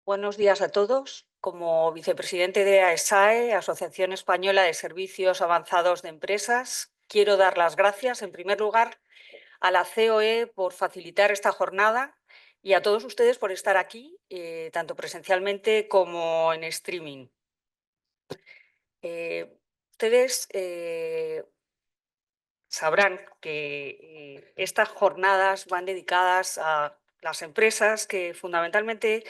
Buenos días a todos. Como vicepresidente de AESAE, Asociación Española de Servicios Avanzados de Empresas, quiero dar las gracias, en primer lugar, a la COE por facilitar esta jornada y a todos ustedes por estar aquí, tanto presencialmente como en streaming. Ustedes sabrán que estas jornadas van dedicadas a las empresas que fundamentalmente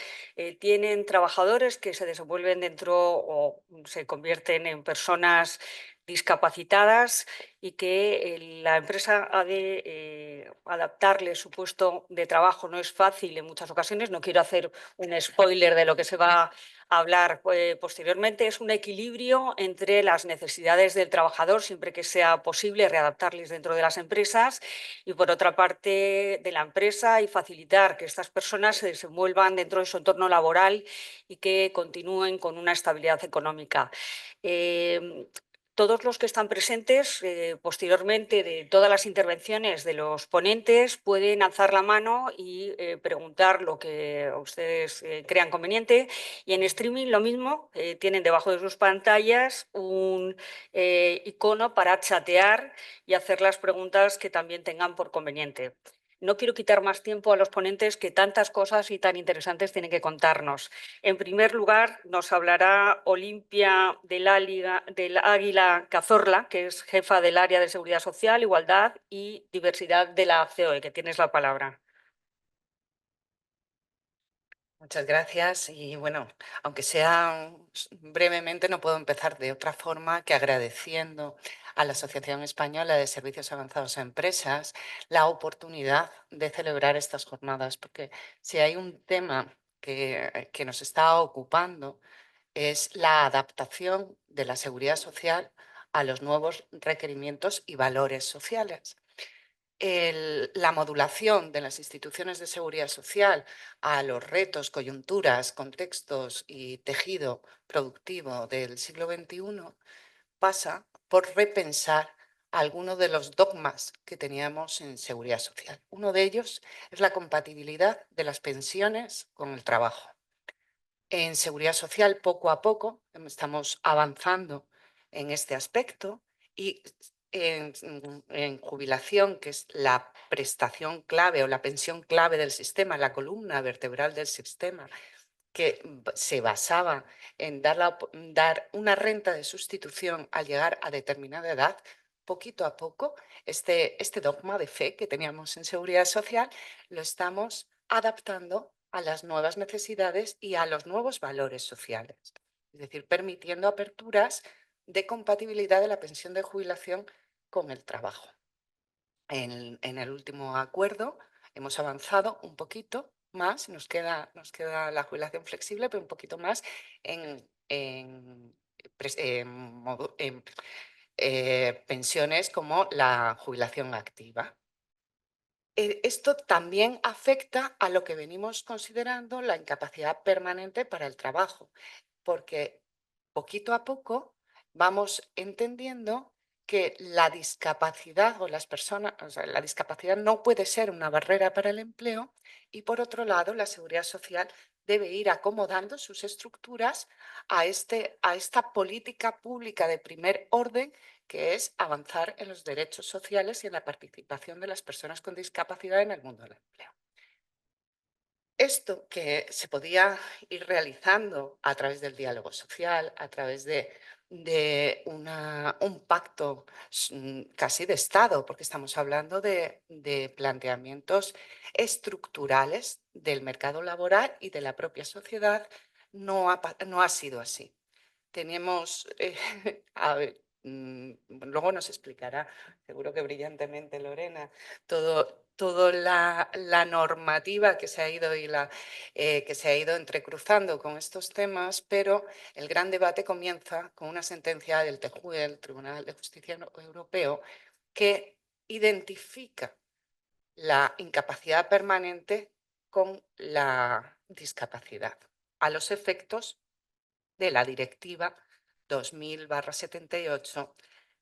tienen trabajadores que se desenvuelven dentro o se convierten en personas discapacitadas y que la empresa ha de adaptarle su puesto de trabajo. No es fácil en muchas ocasiones, no quiero hacer un spoiler de lo que se va a hablar posteriormente. Es un equilibrio entre las necesidades del trabajador, siempre que sea posible readaptarles dentro de las empresas, y por otra parte de la empresa, y facilitar que estas personas se desenvuelvan dentro de su entorno laboral y que continúen con una estabilidad económica. Todos los que están presentes, posteriormente de todas las intervenciones de los ponentes, pueden alzar la mano y preguntar lo que ustedes crean conveniente. Y en streaming lo mismo, tienen debajo de sus pantallas un icono para chatear y hacer las preguntas que también tengan por conveniente. No quiero quitar más tiempo a los ponentes, que tantas cosas y tan interesantes tienen que contarnos. En primer lugar, nos hablará Olimpia del Águila Cazorla, que es jefa del área de Seguridad Social, Igualdad y Diversidad de la COE, que tienes la palabra. Muchas gracias y bueno, aunque sea brevemente, no puedo empezar de otra forma que agradeciendo a la Asociación Española de Servicios Avanzados a Empresas la oportunidad de celebrar estas jornadas, porque si hay un tema que nos está ocupando es la adaptación de la seguridad social a los nuevos requerimientos y valores sociales. La modulación de las instituciones de seguridad social a los retos, coyunturas, contextos y tejido productivo del siglo XXI pasa por repensar algunos de los dogmas que teníamos en seguridad social. Uno de ellos es la compatibilidad de las pensiones con el trabajo. En seguridad social, poco a poco, estamos avanzando en este aspecto y en jubilación, que es la prestación clave o la pensión clave del sistema, la columna vertebral del sistema, que se basaba en dar una renta de sustitución al llegar a determinada edad. Poquito a poco, este dogma de fe que teníamos en seguridad social lo estamos adaptando a las nuevas necesidades y a los nuevos valores sociales. Es decir, permitiendo aperturas de compatibilidad de la pensión de jubilación con el trabajo. En el último acuerdo hemos avanzado un poquito más, nos queda la jubilación flexible, pero un poquito más en pensiones como la jubilación activa. Esto también afecta a lo que venimos considerando la incapacidad permanente para el trabajo, porque poquito a poco vamos entendiendo que la discapacidad o las personas, o sea, la discapacidad no puede ser una barrera para el empleo y por otro lado la seguridad social debe ir acomodando sus estructuras a esta política pública de primer orden, que es avanzar en los derechos sociales y en la participación de las personas con discapacidad en el mundo del empleo. Esto que se podía ir realizando a través del diálogo social, a través de un pacto casi de Estado, porque estamos hablando de planteamientos estructurales del mercado laboral y de la propia sociedad, no ha sido así. Tenemos, a ver, luego nos explicará, seguro que brillantemente Lorena, toda la normativa que se ha ido que se ha ido entrecruzando con estos temas, pero el gran debate comienza con una sentencia del TJUE, el Tribunal de Justicia Europeo, que identifica la incapacidad permanente con la discapacidad a los efectos de la Directiva 2000/78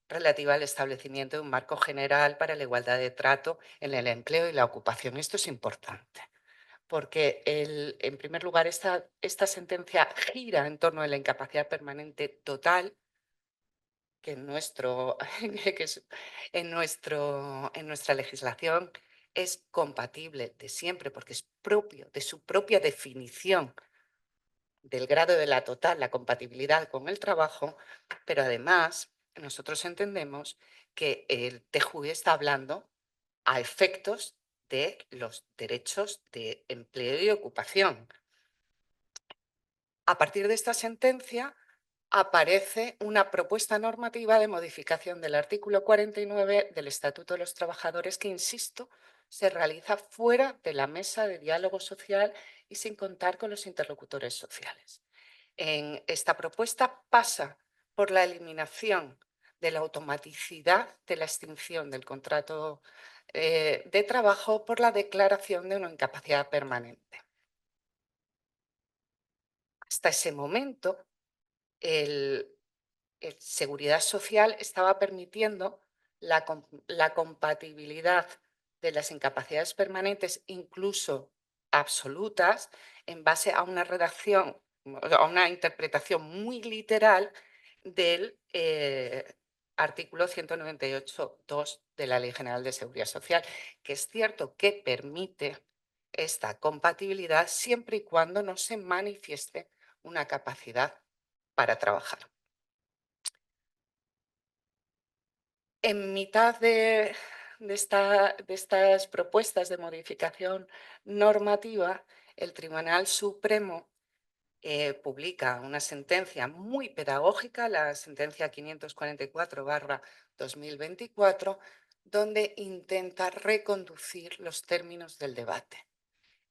relativa al establecimiento de un marco general para la igualdad de trato en el empleo y la ocupación. Esto es importante, porque en primer lugar esta sentencia gira en torno a la incapacidad permanente total, que que en nuestra legislación es compatible de siempre, porque es propio de su propia definición del grado de la total, la compatibilidad con el trabajo, pero además nosotros entendemos que el TJUE está hablando a efectos de los derechos de empleo y ocupación. A partir de esta sentencia aparece una propuesta normativa de modificación del artículo 49 del Estatuto de los Trabajadores que, insisto, se realiza fuera de la mesa de diálogo social y sin contar con los interlocutores sociales. En esta propuesta pasa por la eliminación de la automaticidad de la extinción del contrato de trabajo por la declaración de una incapacidad permanente. Hasta ese momento, el Seguridad Social estaba permitiendo la compatibilidad de las incapacidades permanentes, incluso absolutas, en base a una redacción, a una interpretación muy literal del artículo 198.2 de la Ley General de Seguridad Social, que es cierto que permite esta compatibilidad siempre y cuando no se manifieste una capacidad para trabajar. En mitad de estas propuestas de modificación normativa, el Tribunal Supremo publica una sentencia muy pedagógica, la sentencia 544/2024, donde intenta reconducir los términos del debate.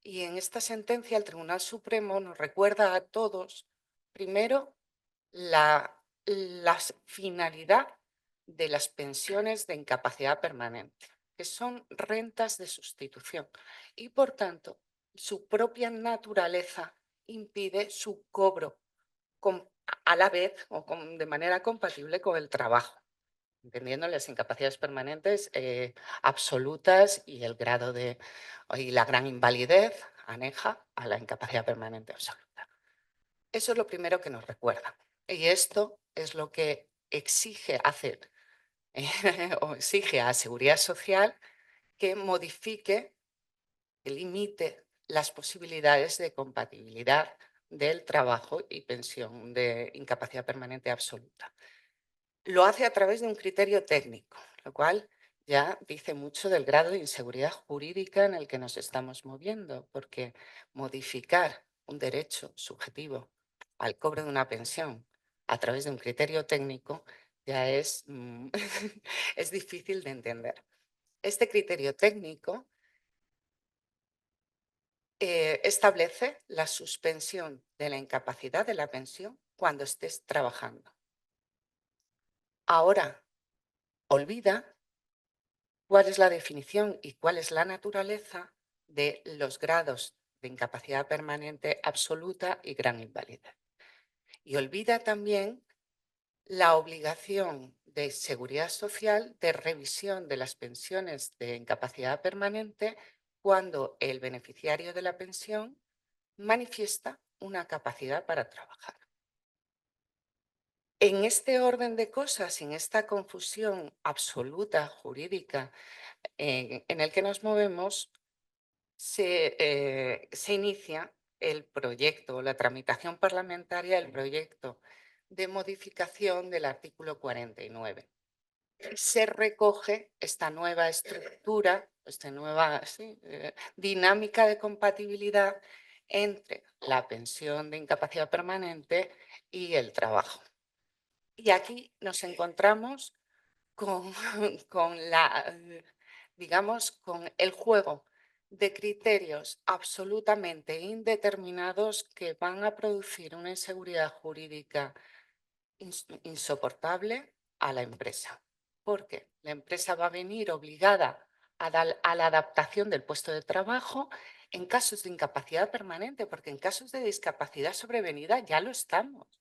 Y en esta sentencia el Tribunal Supremo nos recuerda a todos, primero, la finalidad de las pensiones de incapacidad permanente, que son rentas de sustitución y, por tanto, su propia naturaleza impide su cobro a la vez o de manera compatible con el trabajo, entendiendo las incapacidades permanentes absolutas y el grado y la gran invalidez aneja a la incapacidad permanente absoluta. Eso es lo primero que nos recuerda. Y esto es lo que exige hacer o exige a Seguridad Social que modifique, que limite las posibilidades de compatibilidad del trabajo y pensión de incapacidad permanente absoluta. Lo hace a través de un criterio técnico, lo cual ya dice mucho del grado de inseguridad jurídica en el que nos estamos moviendo, porque modificar un derecho subjetivo al cobro de una pensión a través de un criterio técnico ya es, es difícil de entender. Este criterio técnico establece la suspensión de la incapacidad de la pensión cuando estés trabajando. Ahora, olvida cuál es la definición y cuál es la naturaleza de los grados de incapacidad permanente absoluta y gran invalidez. Y olvida también la obligación de seguridad social de revisión de las pensiones de incapacidad permanente cuando el beneficiario de la pensión manifiesta una capacidad para trabajar. En este orden de cosas, en esta confusión absoluta jurídica en el que nos movemos, se inicia el proyecto, la tramitación parlamentaria del proyecto de modificación del artículo 49. Se recoge esta nueva estructura, esta nueva dinámica de compatibilidad entre la pensión de incapacidad permanente y el trabajo. Y aquí nos encontramos con, digamos, con el juego de criterios absolutamente indeterminados que van a producir una inseguridad jurídica insoportable a la empresa. Porque la empresa va a venir obligada a la adaptación del puesto de trabajo en casos de incapacidad permanente, porque en casos de discapacidad sobrevenida ya lo estamos.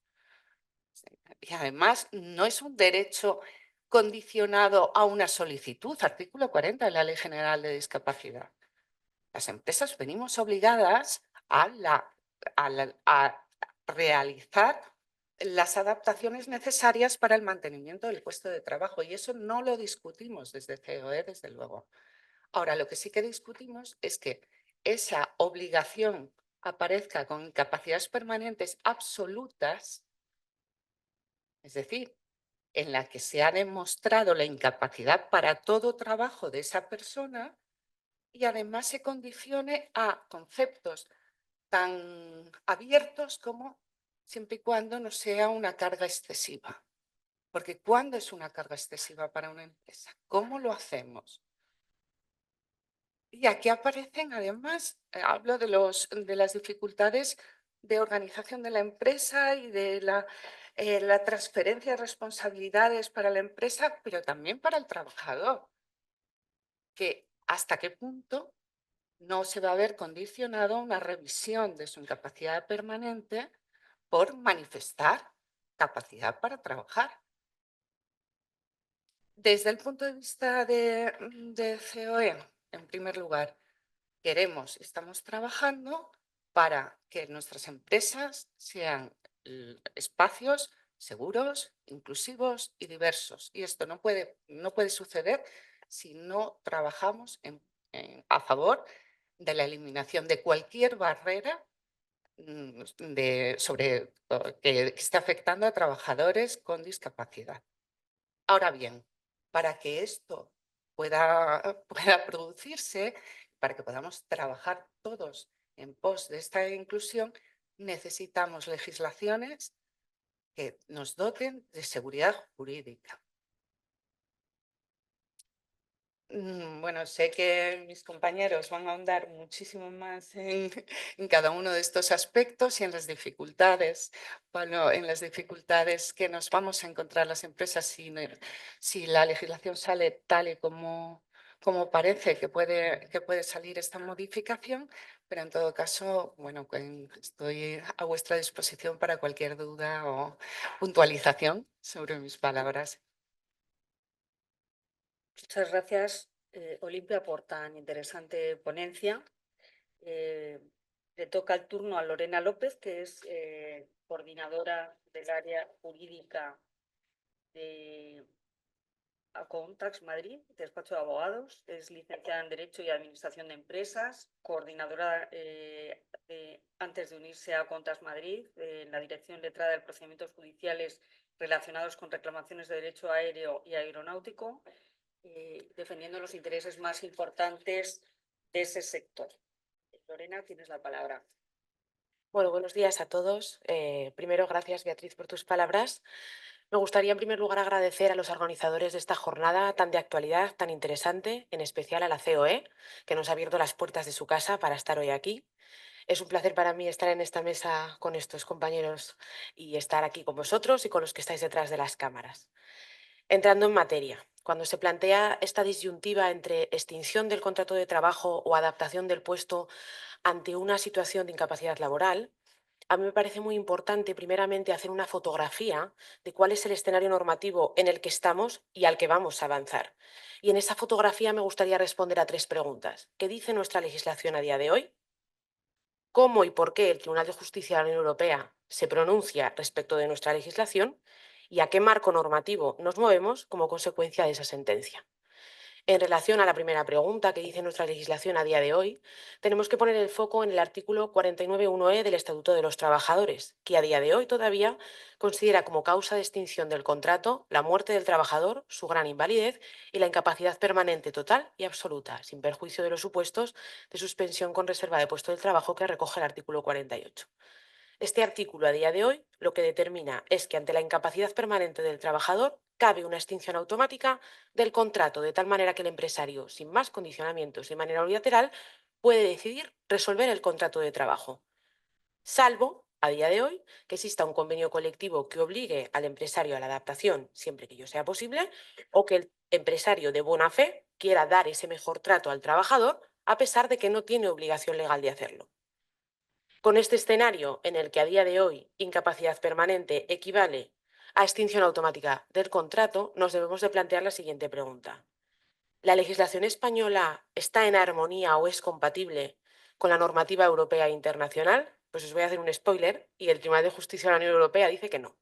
Y además no es un derecho condicionado a una solicitud, artículo 40 de la Ley General de Discapacidad. Las empresas venimos obligadas a realizar las adaptaciones necesarias para el mantenimiento del puesto de trabajo y eso no lo discutimos desde COE, desde luego. Ahora, lo que sí que discutimos es que esa obligación aparezca con incapacidades permanentes absolutas, es decir, en la que se ha demostrado la incapacidad para todo trabajo de esa persona y además se condicione a conceptos tan abiertos como siempre y cuando no sea una carga excesiva. Porque ¿cuándo es una carga excesiva para una empresa? ¿Cómo lo hacemos? Y aquí aparecen además, hablo de las dificultades de organización de la empresa y de la transferencia de responsabilidades para la empresa, pero también para el trabajador, que hasta qué punto no se va a ver condicionado a una revisión de su incapacidad permanente por manifestar capacidad para trabajar. Desde el punto de vista de COE, en primer lugar, estamos trabajando para que nuestras empresas sean espacios seguros, inclusivos y diversos. Y esto no puede suceder si no trabajamos a favor de la eliminación de cualquier barrera que esté afectando a trabajadores con discapacidad. Ahora bien, para que esto pueda producirse, para que podamos trabajar todos en pos de esta inclusión, necesitamos legislaciones que nos doten de seguridad jurídica. Bueno, sé que mis compañeros van a ahondar muchísimo más en cada uno de estos aspectos y en las dificultades, bueno, en las dificultades que nos vamos a encontrar las empresas si la legislación sale tal y como parece que puede salir esta modificación, pero en todo caso, bueno, estoy a vuestra disposición para cualquier duda o puntualización sobre mis palabras. Muchas gracias, Olimpia, por tan interesante ponencia. Le toca el turno a Lorena López, que es coordinadora del área jurídica de Acontax Madrid, despacho de abogados. Es licenciada en Derecho y Administración de Empresas, coordinadora antes de unirse a Acontax Madrid, en la Dirección Letrada de Procedimientos Judiciales relacionados con reclamaciones de derecho aéreo y aeronáutico, defendiendo los intereses más importantes de ese sector. Lorena, tienes la palabra. Bueno, buenos días a todos. Primero, gracias, Beatriz, por tus palabras. Me gustaría, en primer lugar, agradecer a los organizadores de esta jornada tan de actualidad, tan interesante, en especial a la COE, que nos ha abierto las puertas de su casa para estar hoy aquí. Es un placer para mí estar en esta mesa con estos compañeros y estar aquí con vosotros y con los que estáis detrás de las cámaras. Entrando en materia, cuando se plantea esta disyuntiva entre extinción del contrato de trabajo o adaptación del puesto ante una situación de incapacidad laboral, a mí me parece muy importante, primeramente, hacer una fotografía de cuál es el escenario normativo en el que estamos y al que vamos a avanzar. Y en esa fotografía me gustaría responder a 3 preguntas. ¿Qué dice nuestra legislación a día de hoy? ¿Cómo y por qué el Tribunal de Justicia de la Unión Europea se pronuncia respecto de nuestra legislación? ¿Y a qué marco normativo nos movemos como consecuencia de esa sentencia? En relación a la primera pregunta que dice nuestra legislación a día de hoy, tenemos que poner el foco en el artículo 49.1e del Estatuto de los Trabajadores, que a día de hoy todavía considera como causa de extinción del contrato la muerte del trabajador, su gran invalidez y la incapacidad permanente total y absoluta, sin perjuicio de los supuestos de suspensión con reserva de puesto del trabajo que recoge el artículo 48. Este artículo a día de hoy lo que determina es que ante la incapacidad permanente del trabajador cabe una extinción automática del contrato de tal manera que el empresario, sin más condicionamientos y de manera unilateral, puede decidir resolver el contrato de trabajo, salvo, a día de hoy, que exista un convenio colectivo que obligue al empresario a la adaptación siempre que ello sea posible o que el empresario de buena fe quiera dar ese mejor trato al trabajador a pesar de que no tiene obligación legal de hacerlo. Con este escenario en el que a día de hoy incapacidad permanente equivale a extinción automática del contrato, nos debemos de plantear la siguiente pregunta. ¿La legislación española está en armonía o es compatible con la normativa europea e internacional? Pues os voy a hacer un spoiler y el Tribunal de Justicia de la Unión Europea dice que no.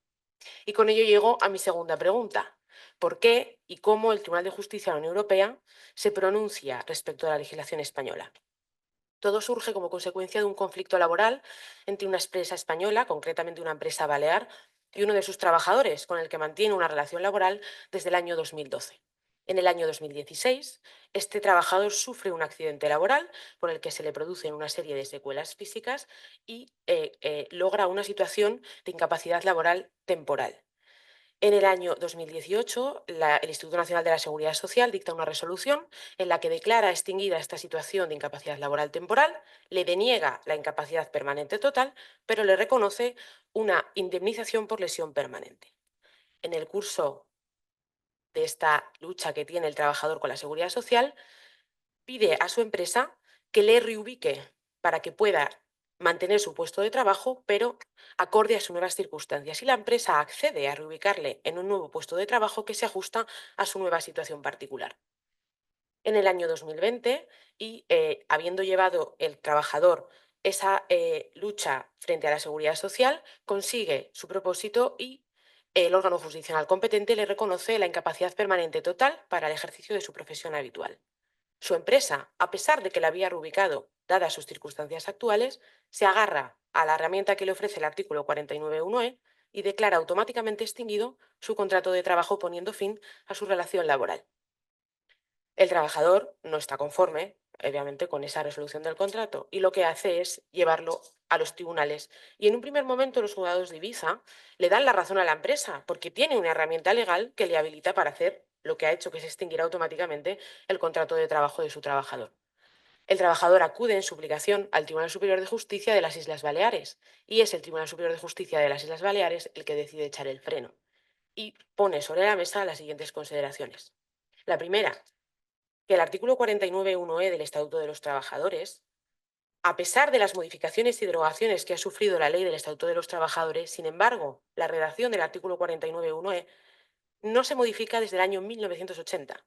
Y con ello llego a mi segunda pregunta. ¿Por qué y cómo el Tribunal de Justicia de la Unión Europea se pronuncia respecto a la legislación española? Todo surge como consecuencia de un conflicto laboral entre una empresa española, concretamente una empresa balear, y uno de sus trabajadores, con el que mantiene una relación laboral desde el año 2012. En el año 2016, este trabajador sufre un accidente laboral por el que se le producen una serie de secuelas físicas y logra una situación de incapacidad laboral temporal. En el año 2018, el Instituto Nacional de la Seguridad Social dicta una resolución en la que declara extinguida esta situación de incapacidad laboral temporal, le deniega la incapacidad permanente total, pero le reconoce una indemnización por lesión permanente. En el curso de esta lucha que tiene el trabajador con la Seguridad Social, pide a su empresa que le reubique para que pueda mantener su puesto de trabajo, pero acorde a sus nuevas circunstancias. Y la empresa accede a reubicarle en un nuevo puesto de trabajo que se ajusta a su nueva situación particular. En el año 2020, y habiendo llevado el trabajador esa lucha frente a la seguridad social, consigue su propósito y el órgano jurisdiccional competente le reconoce la incapacidad permanente total para el ejercicio de su profesión habitual. Su empresa, a pesar de que la había reubicado, dadas sus circunstancias actuales, se agarra a la herramienta que le ofrece el artículo 49.1e y declara automáticamente extinguido su contrato de trabajo, poniendo fin a su relación laboral. El trabajador no está conforme, obviamente, con esa resolución del contrato y lo que hace es llevarlo a los tribunales. Y en un primer momento los juzgados de Ibiza le dan la razón a la empresa porque tiene una herramienta legal que le habilita para hacer lo que ha hecho, que es extinguir automáticamente el contrato de trabajo de su trabajador. El trabajador acude en suplicación al Tribunal Superior de Justicia de las Islas Baleares y es el Tribunal Superior de Justicia de las Islas Baleares el que decide echar el freno y pone sobre la mesa las siguientes consideraciones. La primera, que el artículo 49.1e del Estatuto de los Trabajadores, a pesar de las modificaciones y derogaciones que ha sufrido la ley del Estatuto de los Trabajadores, sin embargo, la redacción del artículo 49.1e no se modifica desde el año 1980.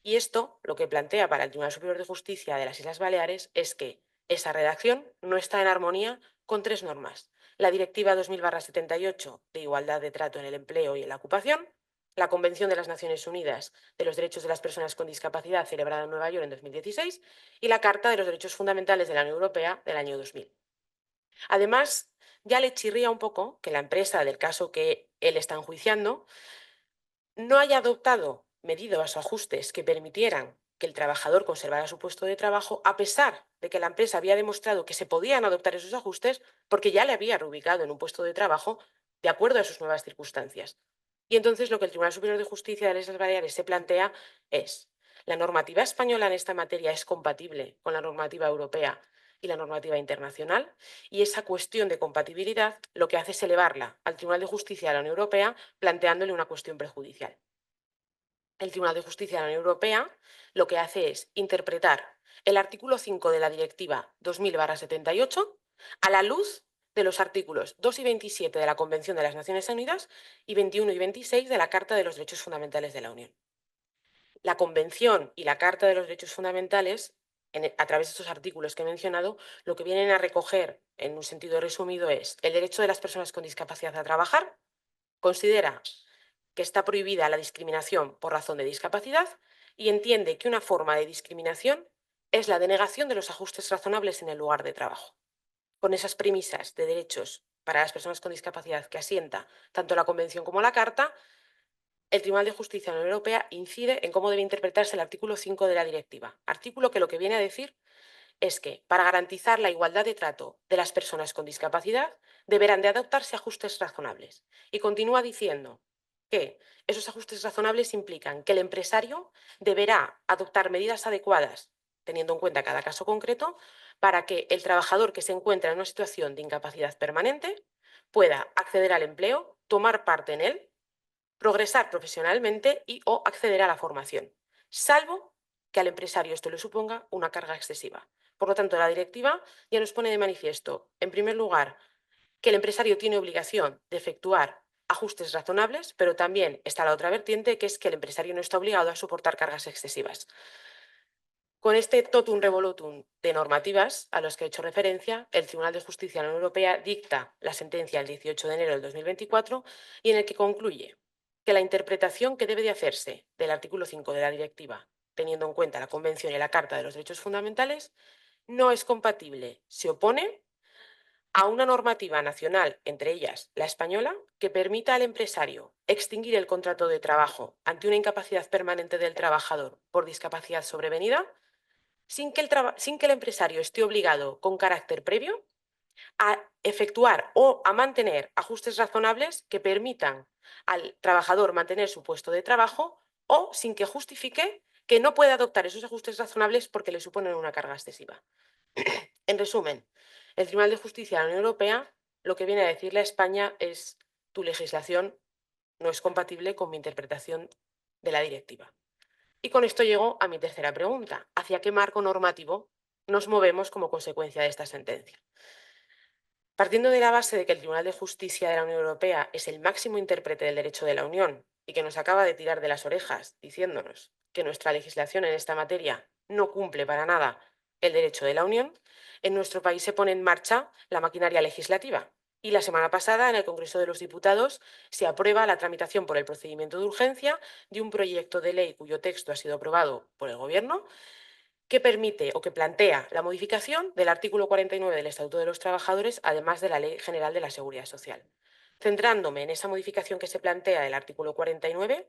Y esto lo que plantea para el Tribunal Superior de Justicia de las Islas Baleares es que esa redacción no está en armonía con tres normas. La Directiva 2000/78 de igualdad de trato en el empleo y en la ocupación, la Convención de las Naciones Unidas de los Derechos de las Personas con Discapacidad celebrada en Nueva York en 2016 y la Carta de los Derechos Fundamentales de la Unión Europea del año 2000. Además, ya le chirría un poco que la empresa del caso que él está enjuiciando no haya adoptado medidas o ajustes que permitieran que el trabajador conservara su puesto de trabajo, a pesar de que la empresa había demostrado que se podían adoptar esos ajustes porque ya le había reubicado en un puesto de trabajo de acuerdo a sus nuevas circunstancias. Y entonces lo que el Tribunal Superior de Justicia de las Islas Baleares se plantea es: ¿la normativa española en esta materia es compatible con la normativa europea y la normativa internacional? Y esa cuestión de compatibilidad lo que hace es elevarla al Tribunal de Justicia de la Unión Europea, planteándole una cuestión prejudicial. El Tribunal de Justicia de la Unión Europea lo que hace es interpretar el artículo 5 de la Directiva 2000/78 a la luz de los artículos 2 y 27 de la Convención de las Naciones Unidas y 21 y 26 de la Carta de los Derechos Fundamentales de la Unión. La Convención y la Carta de los Derechos Fundamentales, a través de estos artículos que he mencionado, lo que vienen a recoger, en un sentido resumido, es el derecho de las personas con discapacidad a trabajar, considera que está prohibida la discriminación por razón de discapacidad y entiende que una forma de discriminación es la denegación de los ajustes razonables en el lugar de trabajo. Con esas premisas de derechos para las personas con discapacidad que asienta tanto la Convención como la Carta, el Tribunal de Justicia de la Unión Europea incide en cómo debe interpretarse el artículo 5 de la directiva. Artículo que lo que viene a decir es que, para garantizar la igualdad de trato de las personas con discapacidad, deberán de adoptarse ajustes razonables. Y continúa diciendo que esos ajustes razonables implican que el empresario deberá adoptar medidas adecuadas, teniendo en cuenta cada caso concreto, para que el trabajador que se encuentra en una situación de incapacidad permanente pueda acceder al empleo, tomar parte en él, progresar profesionalmente y o acceder a la formación, salvo que al empresario esto le suponga una carga excesiva. Por lo tanto, la directiva ya nos pone de manifiesto, en primer lugar, que el empresario tiene obligación de efectuar ajustes razonables, pero también está la otra vertiente, que es que el empresario no está obligado a soportar cargas excesivas. Con este totum revolutum de normativas a los que he hecho referencia, el Tribunal de Justicia de la Unión Europea dicta la sentencia el 18 de enero del 2024 y en el que concluye que la interpretación que debe de hacerse del artículo 5 de la directiva, teniendo en cuenta la Convención y la Carta de los Derechos Fundamentales, no es compatible, se opone a una normativa nacional, entre ellas la española, que permita al empresario extinguir el contrato de trabajo ante una incapacidad permanente del trabajador por discapacidad sobrevenida sin que el empresario esté obligado con carácter previo a efectuar o a mantener ajustes razonables que permitan al trabajador mantener su puesto de trabajo o sin que justifique que no puede adoptar esos ajustes razonables porque le suponen una carga excesiva. En resumen, el Tribunal de Justicia de la Unión Europea lo que viene a decirle a España es: tu legislación no es compatible con mi interpretación de la directiva. Y con esto llego a mi tercera pregunta: ¿hacia qué marco normativo nos movemos como consecuencia de esta sentencia? Partiendo de la base de que el Tribunal de Justicia de la Unión Europea es el máximo intérprete del derecho de la Unión y que nos acaba de tirar de las orejas diciéndonos que nuestra legislación en esta materia no cumple para nada el derecho de la Unión, en nuestro país se pone en marcha la maquinaria legislativa. Y la semana pasada, en el Congreso de los Diputados, se aprueba la tramitación por el procedimiento de urgencia de un proyecto de ley cuyo texto ha sido aprobado por el Gobierno, que permite o que plantea la modificación del artículo 49 del Estatuto de los Trabajadores, además de la Ley General de la Seguridad Social. Centrándome en esa modificación que se plantea del artículo 49,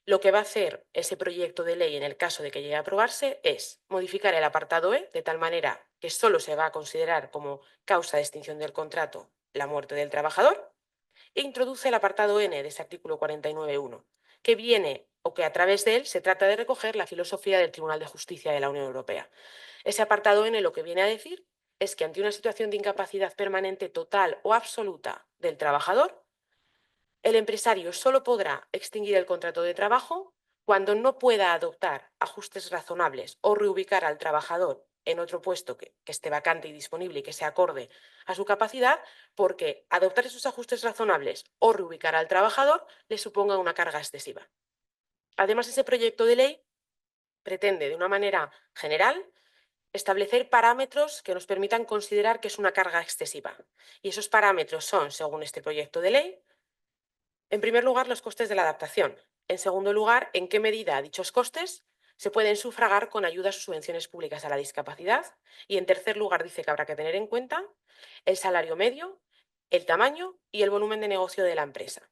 lo que va a hacer ese proyecto de ley en el caso de que llegue a aprobarse es modificar el apartado E de tal manera que solo se va a considerar como causa de extinción del contrato la muerte del trabajador, e introduce el apartado N de ese artículo 49.1, que viene o que a través de él se trata de recoger la filosofía del Tribunal de Justicia de la Unión Europea. Ese apartado N lo que viene a decir es que ante una situación de incapacidad permanente total o absoluta del trabajador, el empresario solo podrá extinguir el contrato de trabajo cuando no pueda adoptar ajustes razonables o reubicar al trabajador en otro puesto que esté vacante y disponible y que se acorde a su capacidad, porque adoptar esos ajustes razonables o reubicar al trabajador le suponga una carga excesiva. Además, ese proyecto de ley pretende, de una manera general, establecer parámetros que nos permitan considerar que es una carga excesiva. Y esos parámetros son, según este proyecto de ley, en primer lugar, los costes de la adaptación. En segundo lugar, en qué medida dichos costes se pueden sufragar con ayudas o subvenciones públicas a la discapacidad. Y en tercer lugar, dice que habrá que tener en cuenta el salario medio, el tamaño y el volumen de negocio de la empresa.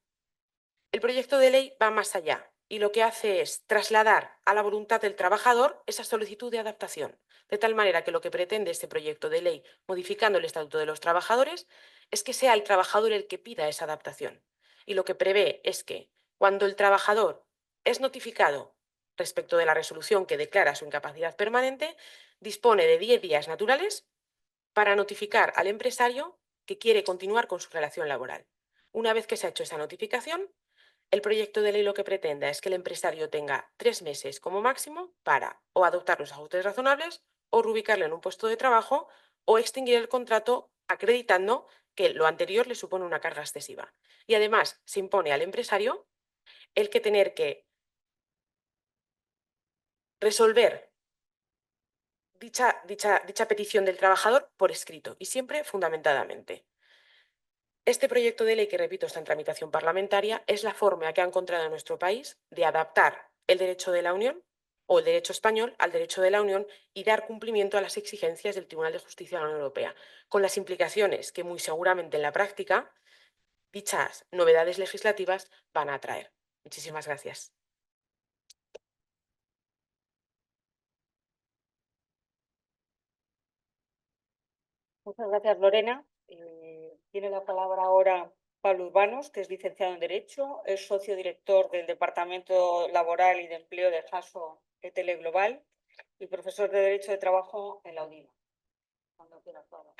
El proyecto de ley va más allá y lo que hace es trasladar a la voluntad del trabajador esa solicitud de adaptación, de tal manera que lo que pretende este proyecto de ley, modificando el Estatuto de los Trabajadores, es que sea el trabajador el que pida esa adaptación. Y lo que prevé es que cuando el trabajador es notificado respecto de la resolución que declara su incapacidad permanente, dispone de 10 días naturales para notificar al empresario que quiere continuar con su relación laboral. Una vez que se ha hecho esa notificación, el proyecto de ley lo que pretenda es que el empresario tenga 3 meses como máximo para o adoptar los ajustes razonables o reubicarle en un puesto de trabajo o extinguir el contrato acreditando que lo anterior le supone una carga excesiva. Y además se impone al empresario el que tener que resolver dicha petición del trabajador por escrito y siempre fundamentadamente. Este proyecto de ley, que repito, está en tramitación parlamentaria, es la forma que ha encontrado nuestro país de adaptar el derecho de la Unión o el derecho español al derecho de la Unión y dar cumplimiento a las exigencias del Tribunal de Justicia de la Unión Europea, con las implicaciones que muy seguramente en la práctica dichas novedades legislativas van a traer. Muchísimas gracias. Muchas gracias, Lorena. Tiene la palabra ahora Pablo Urbanos, que es licenciado en Derecho, es socio director del Departamento Laboral y de Empleo de Jaso ETL Global y profesor de Derecho de Trabajo en la UDIMA. Cuando quieras, Pablo.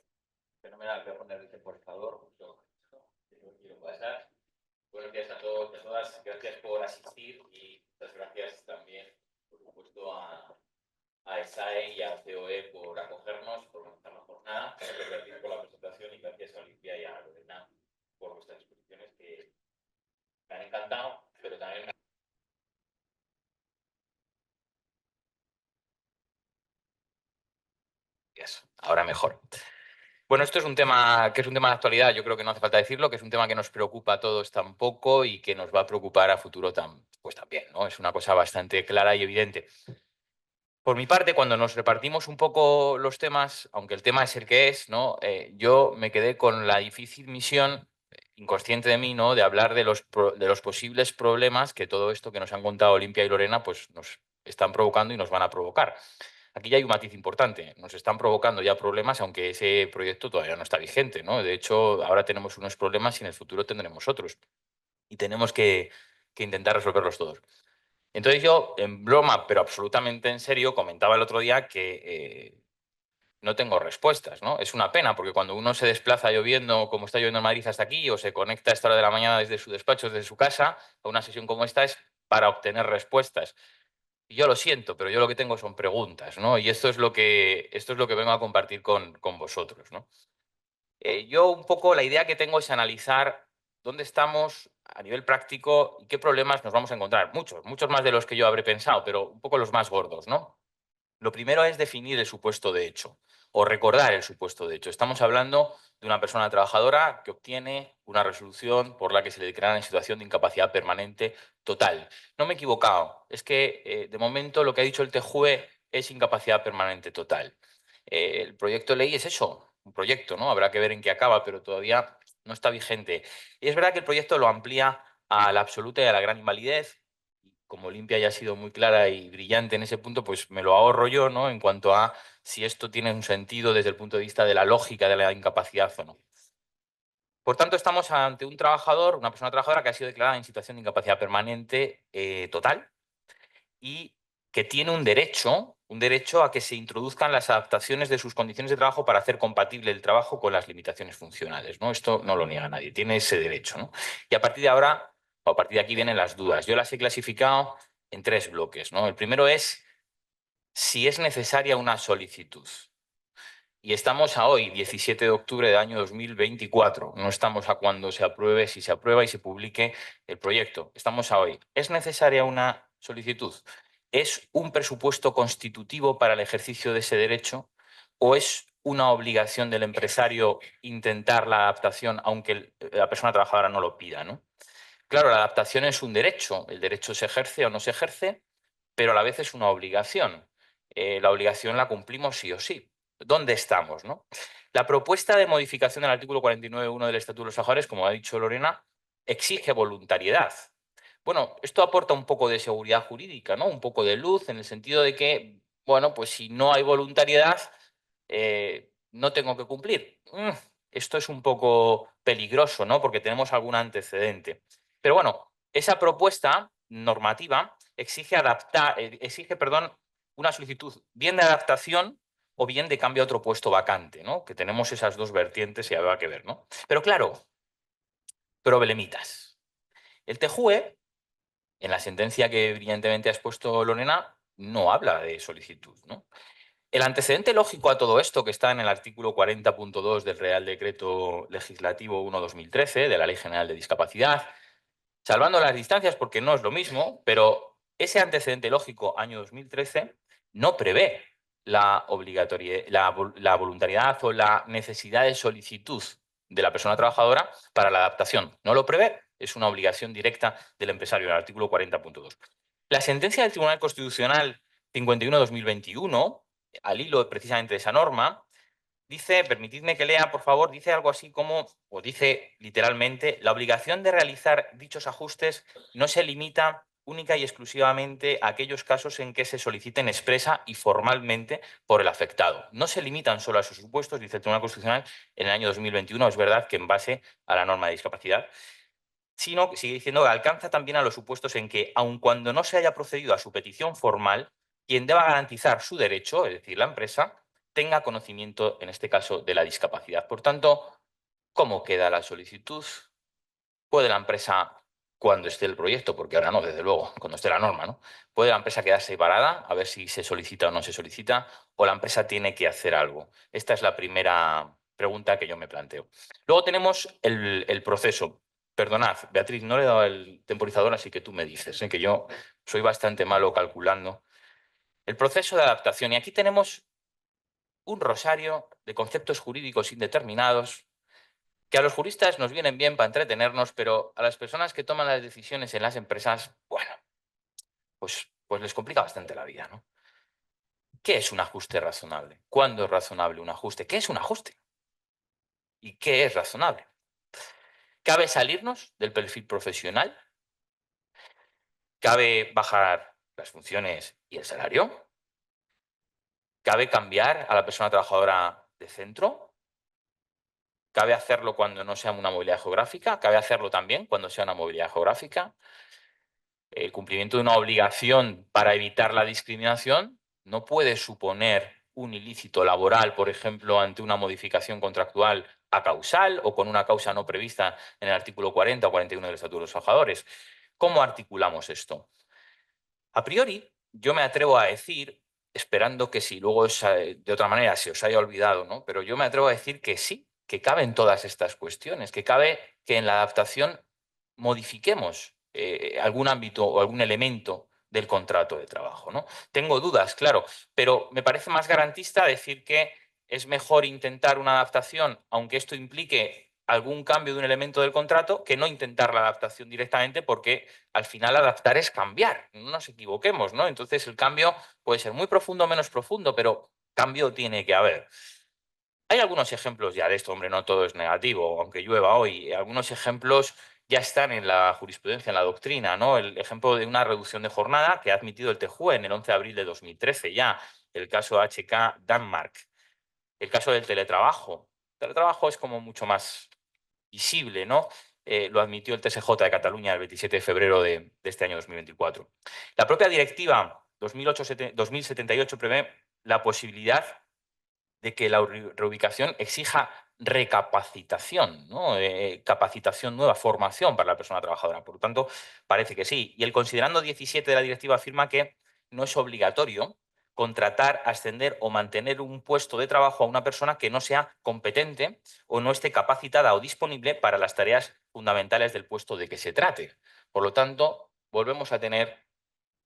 Fenomenal, voy a ponerle por favor, justo no quiero pasar. Buenos días a todos y a todas, gracias por asistir y muchas gracias también, por supuesto, a ESAE y a COE por acogernos, por organizar la jornada, gracias a Beatriz por la presentación y gracias a Olimpia y a Lorena por vuestras exposiciones que me han encantado, pero también me... Ahora mejor. Bueno, esto es un tema que es un tema de actualidad, yo creo que no hace falta decirlo, que es un tema que nos preocupa a todos tan poco y que nos va a preocupar a futuro pues también, ¿no? Es una cosa bastante clara y evidente. Por mi parte, cuando nos repartimos un poco los temas, aunque el tema es el que es, ¿no? Yo me quedé con la difícil misión, inconsciente de mí, ¿no? De hablar de de los posibles problemas que todo esto que nos han contado Olimpia y Lorena pues, nos están provocando y nos van a provocar. Aquí ya hay un matiz importante. Nos están provocando ya problemas, aunque ese proyecto todavía no está vigente, ¿no? De hecho, ahora tenemos unos problemas y en el futuro tendremos otros. Y tenemos que intentar resolverlos todos. Entonces yo, en broma, pero absolutamente en serio, comentaba el otro día que no tengo respuestas, ¿no? Es una pena, porque cuando uno se desplaza lloviendo, como está lloviendo en Madrid hasta aquí, o se conecta a esta hora de la mañana desde su despacho, desde su casa, a una sesión como esta, es para obtener respuestas. Y yo lo siento, pero yo lo que tengo son preguntas, ¿no? Y esto es lo que vengo a compartir con vosotros, ¿no? Yo un poco la idea que tengo es analizar dónde estamos a nivel práctico y qué problemas nos vamos a encontrar. Muchos, muchos más de los que yo habré pensado, pero un poco los más gordos, ¿no? Lo primero es definir el supuesto de hecho o recordar el supuesto de hecho. Estamos hablando de una persona trabajadora que obtiene una resolución por la que se le declara en situación de incapacidad permanente total. No me he equivocado, es que de momento lo que ha dicho el TJUE es incapacidad permanente total. El proyecto de ley es eso, un proyecto, ¿no? Habrá que ver en qué acaba, pero todavía no está vigente. Y es verdad que el proyecto lo amplía a la absoluta y a la gran invalidez. Como Olimpia ya ha sido muy clara y brillante en ese punto, pues me lo ahorro yo, ¿no? En cuanto a si esto tiene un sentido desde el punto de vista de la lógica de la incapacidad o no. Por tanto, estamos ante un trabajador, una persona trabajadora que ha sido declarada en situación de incapacidad permanente total y que tiene un derecho a que se introduzcan las adaptaciones de sus condiciones de trabajo para hacer compatible el trabajo con las limitaciones funcionales, ¿no? Esto no lo niega nadie, tiene ese derecho, ¿no? Y a partir de ahora, o a partir de aquí vienen las dudas. Yo las he clasificado en tres bloques, ¿no? El primero es si es necesaria una solicitud. Y estamos a hoy, 17 de octubre del año 2024. No estamos a cuando se apruebe, si se aprueba y se publique el proyecto. Estamos a hoy. ¿Es necesaria una solicitud? ¿Es un presupuesto constitutivo para el ejercicio de ese derecho? ¿O es una obligación del empresario intentar la adaptación aunque la persona trabajadora no lo pida, ¿no? Claro, la adaptación es un derecho. El derecho se ejerce o no se ejerce, pero a la vez es una obligación. La obligación la cumplimos sí o sí. ¿Dónde estamos, no? La propuesta de modificación del artículo 49.1 del Estatuto de los Trabajadores, como ha dicho Lorena, exige voluntariedad. Bueno, esto aporta un poco de seguridad jurídica, ¿no? Un poco de luz en el sentido de que, bueno, pues si no hay voluntariedad, no tengo que cumplir. Esto es un poco peligroso, ¿no? Porque tenemos algún antecedente. Pero bueno, esa propuesta normativa exige, perdón, una solicitud bien de adaptación o bien de cambio a otro puesto vacante, ¿no? Que tenemos esas dos vertientes y habrá que ver, ¿no? Pero claro, problemitas. El TJUE, en la sentencia que brillantemente ha expuesto Lorena, no habla de solicitud, ¿no? El antecedente lógico a todo esto, que está en el artículo 40.2 del Real Decreto Legislativo 1/2013 de la Ley General de Discapacidad, salvando las distancias porque no es lo mismo, pero ese antecedente lógico año 2013 no prevé la obligatoriedad, la voluntariedad o la necesidad de solicitud de la persona trabajadora para la adaptación. No lo prevé, es una obligación directa del empresario, el artículo 40.2. La sentencia del Tribunal Constitucional 51/2021, al hilo precisamente de esa norma, dice, permitidme que lea, por favor, dice algo así como, o dice literalmente, la obligación de realizar dichos ajustes no se limita única y exclusivamente a aquellos casos en que se soliciten expresa y formalmente por el afectado. No se limitan solo a esos supuestos, dice el Tribunal Constitucional en el año 2021, es verdad que en base a la norma de discapacidad, sino que sigue diciendo que alcanza también a los supuestos en que, aun cuando no se haya procedido a su petición formal, quien deba garantizar su derecho, es decir, la empresa, tenga conocimiento, en este caso, de la discapacidad. Por tanto, ¿cómo queda la solicitud? ¿Puede la empresa, cuando esté el proyecto, porque ahora no, desde luego, cuando esté la norma, ¿no? ¿Puede la empresa quedarse parada a ver si se solicita o no se solicita? ¿O la empresa tiene que hacer algo? Esta es la primera pregunta que yo me planteo. Luego tenemos el proceso. perdonad, Beatriz, no le he dado el temporizador, así que tú me dices, que yo soy bastante malo calculando. El proceso de adaptación. Y aquí tenemos un rosario de conceptos jurídicos indeterminados que a los juristas nos vienen bien para entretenernos, pero a las personas que toman las decisiones en las empresas, bueno, pues les complica bastante la vida, ¿no? ¿Qué es un ajuste razonable? ¿Cuándo es razonable un ajuste? ¿Qué es un ajuste? ¿Y qué es razonable? ¿Cabe salirnos del perfil profesional? ¿Cabe bajar las funciones y el salario? ¿Cabe cambiar a la persona trabajadora de centro? ¿Cabe hacerlo cuando no sea una movilidad geográfica? ¿Cabe hacerlo también cuando sea una movilidad geográfica? El cumplimiento de una obligación para evitar la discriminación no puede suponer un ilícito laboral, por ejemplo, ante una modificación contractual acausal o con una causa no prevista en el artículo 40 o 41 del Estatuto de los Trabajadores. ¿Cómo articulamos esto? A priori, yo me atrevo a decir, esperando que si luego de otra manera se os haya olvidado, ¿no? Pero yo me atrevo a decir que sí, que caben todas estas cuestiones, que cabe que en la adaptación modifiquemos algún ámbito o algún elemento del contrato de trabajo, ¿no? Tengo dudas, claro, pero me parece más garantista decir que es mejor intentar una adaptación, aunque esto implique algún cambio de un elemento del contrato, que no intentar la adaptación directamente, porque al final adaptar es cambiar, no nos equivoquemos, ¿no? Entonces el cambio puede ser muy profundo o menos profundo, pero cambio tiene que haber. Hay algunos ejemplos ya de esto, hombre, no todo es negativo, aunque llueva hoy. Algunos ejemplos ya están en la jurisprudencia, en la doctrina, ¿no? El ejemplo de una reducción de jornada que ha admitido el TJUE en el 11 de abril de 2013 ya, el caso HK Danmark. El caso del teletrabajo. El teletrabajo es como mucho más visible, ¿no? Lo admitió el TSJ de Cataluña el 27 de febrero de este año 2024. La propia directiva 2078 prevé la posibilidad de que la reubicación exija recapacitación, ¿no? Capacitación nueva, formación para la persona trabajadora. Por lo tanto, parece que sí. Y el considerando 17 de la directiva afirma que no es obligatorio contratar, ascender o mantener un puesto de trabajo a una persona que no sea competente o no esté capacitada o disponible para las tareas fundamentales del puesto de que se trate. Por lo tanto, volvemos a tener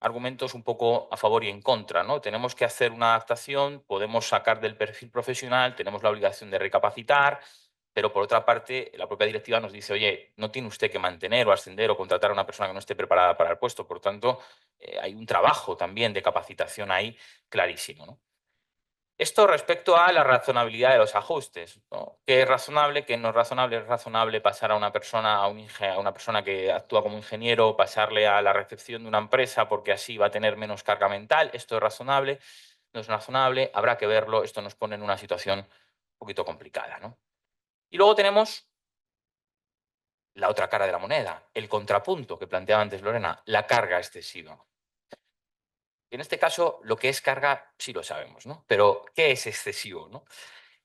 argumentos un poco a favor y en contra, ¿no? Tenemos que hacer una adaptación, podemos sacar del perfil profesional, tenemos la obligación de recapacitar, pero por otra parte, la propia directiva nos dice, oye, no tiene usted que mantener o ascender o contratar a una persona que no esté preparada para el puesto. Por tanto, hay un trabajo también de capacitación ahí clarísimo, ¿no? Esto respecto a la razonabilidad de los ajustes, ¿no? ¿Qué es razonable, qué no es razonable? ¿Es razonable pasar a una persona, a una persona que actúa como ingeniero, pasarle a la recepción de una empresa porque así va a tener menos carga mental? ¿Esto es razonable? ¿No es razonable? Habrá que verlo. Esto nos pone en una situación un poquito complicada, ¿no? Y luego tenemos la otra cara de la moneda, el contrapunto que planteaba antes Lorena, la carga excesiva. En este caso, lo que es carga sí lo sabemos, ¿no? Pero, ¿qué es excesivo, no?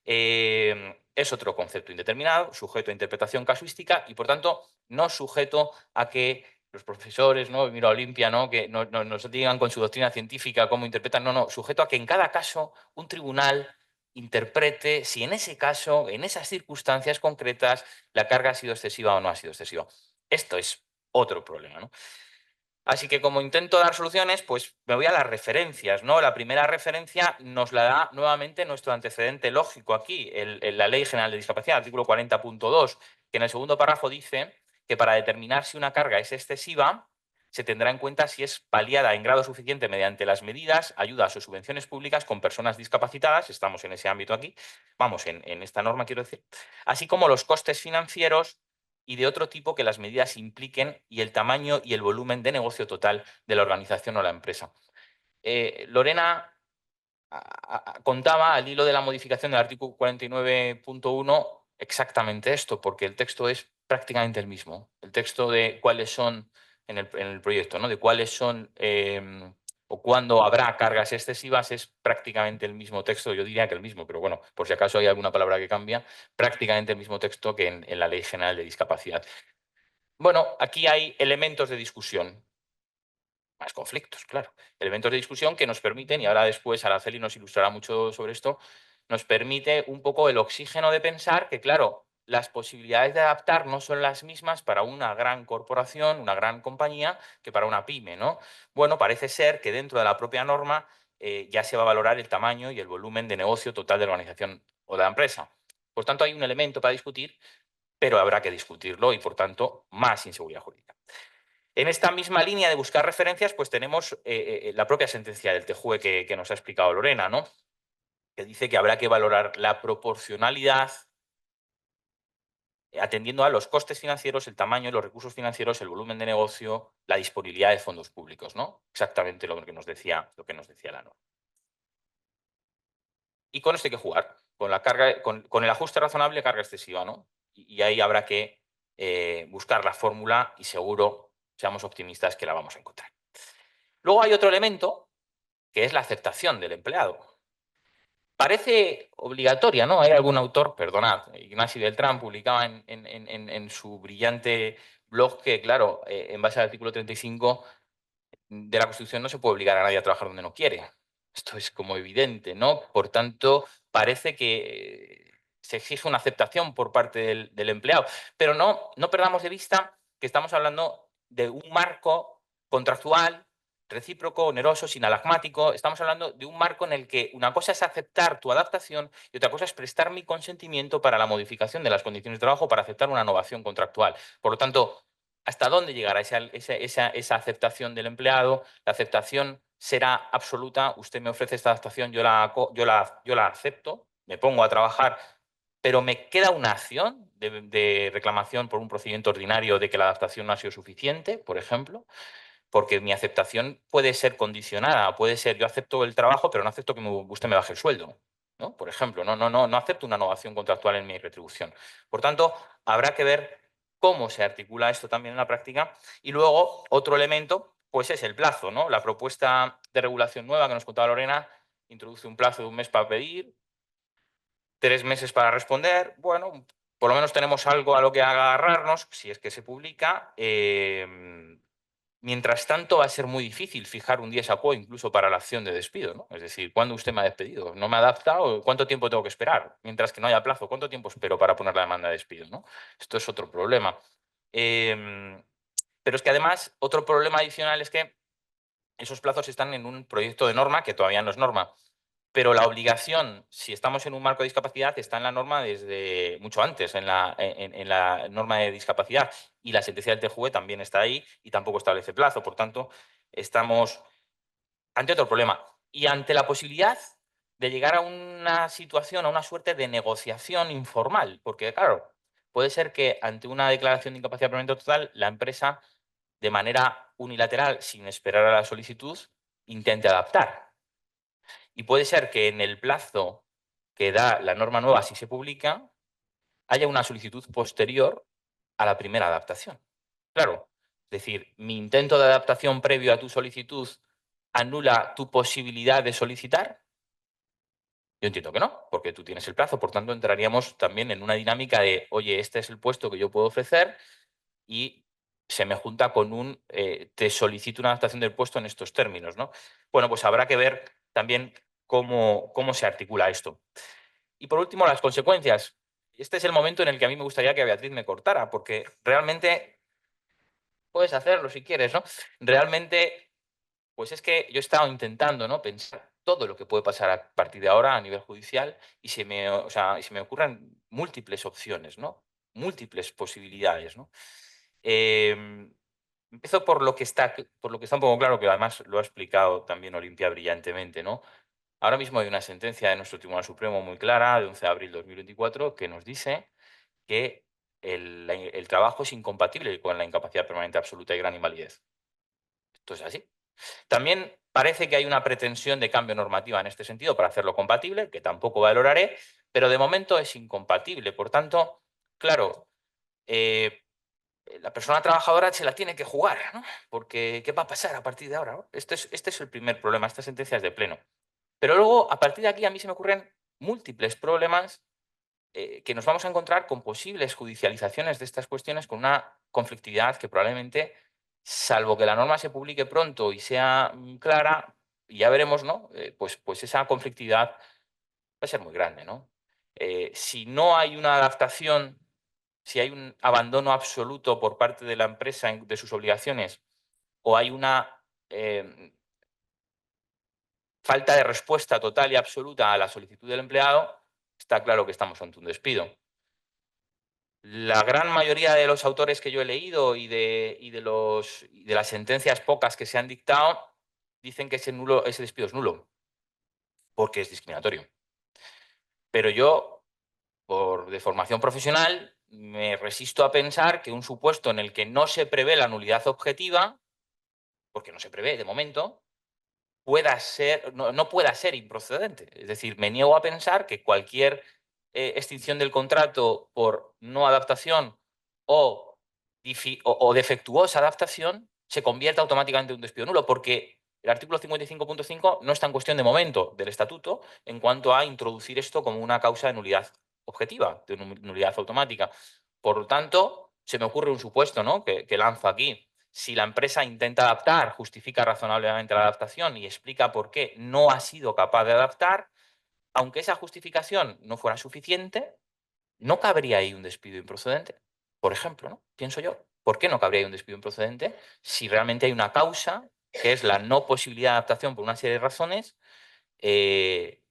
Es otro concepto indeterminado, sujeto a interpretación casuística y, por tanto, no sujeto a que los profesores, ¿no? Mira Olimpia, ¿no? Que nos digan con su doctrina científica cómo interpretan, no, sujeto a que en cada caso un tribunal interprete si en ese caso, en esas circunstancias concretas, la carga ha sido excesiva o no ha sido excesiva. Esto es otro problema, ¿no? Así que como intento dar soluciones, pues me voy a las referencias, ¿no? La primera referencia nos la da nuevamente nuestro antecedente lógico aquí, la Ley General de Discapacidad, artículo 40.2, que en el segundo párrafo dice que para determinar si una carga es excesiva, se tendrá en cuenta si es paliada en grado suficiente mediante las medidas, ayudas o subvenciones públicas con personas discapacitadas, estamos en ese ámbito aquí, vamos, en esta norma quiero decir, así como los costes financieros y de otro tipo que las medidas impliquen y el tamaño y el volumen de negocio total de la organización o la empresa. Lorena contaba al hilo de la modificación del artículo 49.1 exactamente esto, porque el texto es prácticamente el mismo. El texto de cuáles son, en el proyecto, ¿no? De cuáles son o cuándo habrá cargas excesivas es prácticamente el mismo texto, yo diría que el mismo, pero bueno, por si acaso hay alguna palabra que cambia, prácticamente el mismo texto que en la Ley General de Discapacidad. Bueno, aquí hay elementos de discusión. Más conflictos, claro. Elementos de discusión que nos permiten, y ahora después Araceli nos ilustrará mucho sobre esto, nos permite un poco el oxígeno de pensar que, claro, las posibilidades de adaptar no son las mismas para una gran corporación, una gran compañía, que para una pyme, ¿no? Bueno, parece ser que dentro de la propia norma ya se va a valorar el tamaño y el volumen de negocio total de la organización o de la empresa. Por tanto, hay un elemento para discutir, pero habrá que discutirlo y, por tanto, más inseguridad jurídica. En esta misma línea de buscar referencias, pues tenemos la propia sentencia del TJUE que nos ha explicado Lorena, ¿no? Que dice que habrá que valorar la proporcionalidad atendiendo a los costes financieros, el tamaño, los recursos financieros, el volumen de negocio, la disponibilidad de fondos públicos, ¿no? Exactamente lo que nos decía la norma. Y con esto hay que jugar, con la carga, con el ajuste razonable, carga excesiva, ¿no? Y ahí habrá que buscar la fórmula y seguro, seamos optimistas, que la vamos a encontrar. Luego hay otro elemento que es la aceptación del empleado. Parece obligatoria, ¿no? Hay algún autor, perdonad, Ignacio Beltrán publicaba en su brillante blog que, claro, en base al artículo 35 de la Constitución no se puede obligar a nadie a trabajar donde no quiere. Esto es como evidente, ¿no? Por tanto, parece que se exige una aceptación por parte del empleado. Pero no perdamos de vista que estamos hablando de un marco contractual, recíproco, oneroso, sinalagmático. Estamos hablando de un marco en el que una cosa es aceptar tu adaptación y otra cosa es prestar mi consentimiento para la modificación de las condiciones de trabajo para aceptar una innovación contractual. Por lo tanto, ¿hasta dónde llegará esa aceptación del empleado? La aceptación será absoluta. Usted me ofrece esta adaptación, yo la acepto, me pongo a trabajar, pero me queda una acción de reclamación por un procedimiento ordinario de que la adaptación no ha sido suficiente, por ejemplo, porque mi aceptación puede ser condicionada, puede ser yo acepto el trabajo, pero no acepto que usted me baje el sueldo, ¿no? Por ejemplo, no acepto una innovación contractual en mi retribución. Por tanto, habrá que ver cómo se articula esto también en la práctica. Y luego, otro elemento, pues es el plazo, ¿no? La propuesta de regulación nueva que nos contaba Lorena introduce un plazo de 1 mes para pedir, 3 meses para responder. Bueno, por lo menos tenemos algo a lo que agarrarnos, si es que se publica. Mientras tanto, va a ser muy difícil fijar un dies a quo incluso para la acción de despido, ¿no? Es decir, ¿cuándo usted me ha despedido? ¿No me adapta o cuánto tiempo tengo que esperar? Mientras que no haya plazo, ¿cuánto tiempo espero para poner la demanda de despido, ¿no? Esto es otro problema. Pero es que además, otro problema adicional es que esos plazos están en un proyecto de norma que todavía no es norma. Pero la obligación, si estamos en un marco de discapacidad, está en la norma desde mucho antes, en la norma de discapacidad. Y la sentencia del TJUE también está ahí y tampoco establece plazo. Por tanto, estamos ante otro problema. Y ante la posibilidad de llegar a una situación, a una suerte de negociación informal. Porque, claro, puede ser que ante una declaración de incapacidad permanente total, la empresa, de manera unilateral, sin esperar a la solicitud, intente adaptar. Y puede ser que en el plazo que da la norma nueva, si se publica, haya una solicitud posterior a la primera adaptación. Claro, es decir, mi intento de adaptación previo a tu solicitud anula tu posibilidad de solicitar. Yo entiendo que no, porque tú tienes el plazo, por tanto entraríamos también en una dinámica de, oye, este es el puesto que yo puedo ofrecer y se me junta con un, te solicito una adaptación del puesto en estos términos, ¿no? Bueno, pues habrá que ver también cómo se articula esto. Y por último, las consecuencias. Este es el momento en el que a mí me gustaría que Beatriz me cortara, porque realmente puedes hacerlo si quieres, ¿no? Realmente, pues es que yo he estado intentando, ¿no?, pensar todo lo que puede pasar a partir de ahora a nivel judicial y se me ocurren múltiples opciones, ¿no? Múltiples posibilidades, ¿no? Empiezo por lo que está un poco claro, que además lo ha explicado también Olimpia brillantemente, ¿no? Ahora mismo hay una sentencia de nuestro Tribunal Supremo muy clara, de 11 de abril de 2024, que nos dice que el trabajo es incompatible con la incapacidad permanente absoluta y gran invalidez. Esto es así. También parece que hay una pretensión de cambio normativa en este sentido para hacerlo compatible, que tampoco valoraré, pero de momento es incompatible. Por tanto, claro, la persona trabajadora se la tiene que jugar, ¿no? Porque ¿qué va a pasar a partir de ahora, ¿no? Este es el primer problema, esta sentencia es de pleno. Pero luego, a partir de aquí, a mí se me ocurren múltiples problemas que nos vamos a encontrar con posibles judicializaciones de estas cuestiones, con una conflictividad que probablemente, salvo que la norma se publique pronto y sea clara, y ya veremos, ¿no? Pues esa conflictividad va a ser muy grande, ¿no? Si no hay una adaptación si hay un abandono absoluto por parte de la empresa de sus obligaciones o hay una falta de respuesta total y absoluta a la solicitud del empleado, está claro que estamos ante un despido. La gran mayoría de los autores que yo he leído y de las sentencias pocas que se han dictado dicen que ese despido es nulo, porque es discriminatorio. Pero yo, de formación profesional, me resisto a pensar que un supuesto en el que no se prevé la nulidad objetiva, porque no se prevé de momento, no pueda ser improcedente. Es decir, me niego a pensar que cualquier extinción del contrato por no adaptación o defectuosa adaptación se convierta automáticamente en un despido nulo, porque el artículo 55.5 no está en cuestión de momento del estatuto en cuanto a introducir esto como una causa de nulidad objetiva, de nulidad automática. Por lo tanto, se me ocurre un supuesto, ¿no?, que lanzo aquí. Si la empresa intenta adaptar, justifica razonablemente la adaptación y explica por qué no ha sido capaz de adaptar, aunque esa justificación no fuera suficiente, no cabría ahí un despido improcedente. Por ejemplo, ¿no? Pienso yo, ¿por qué no cabría ahí un despido improcedente si realmente hay una causa, que es la no posibilidad de adaptación por una serie de razones, que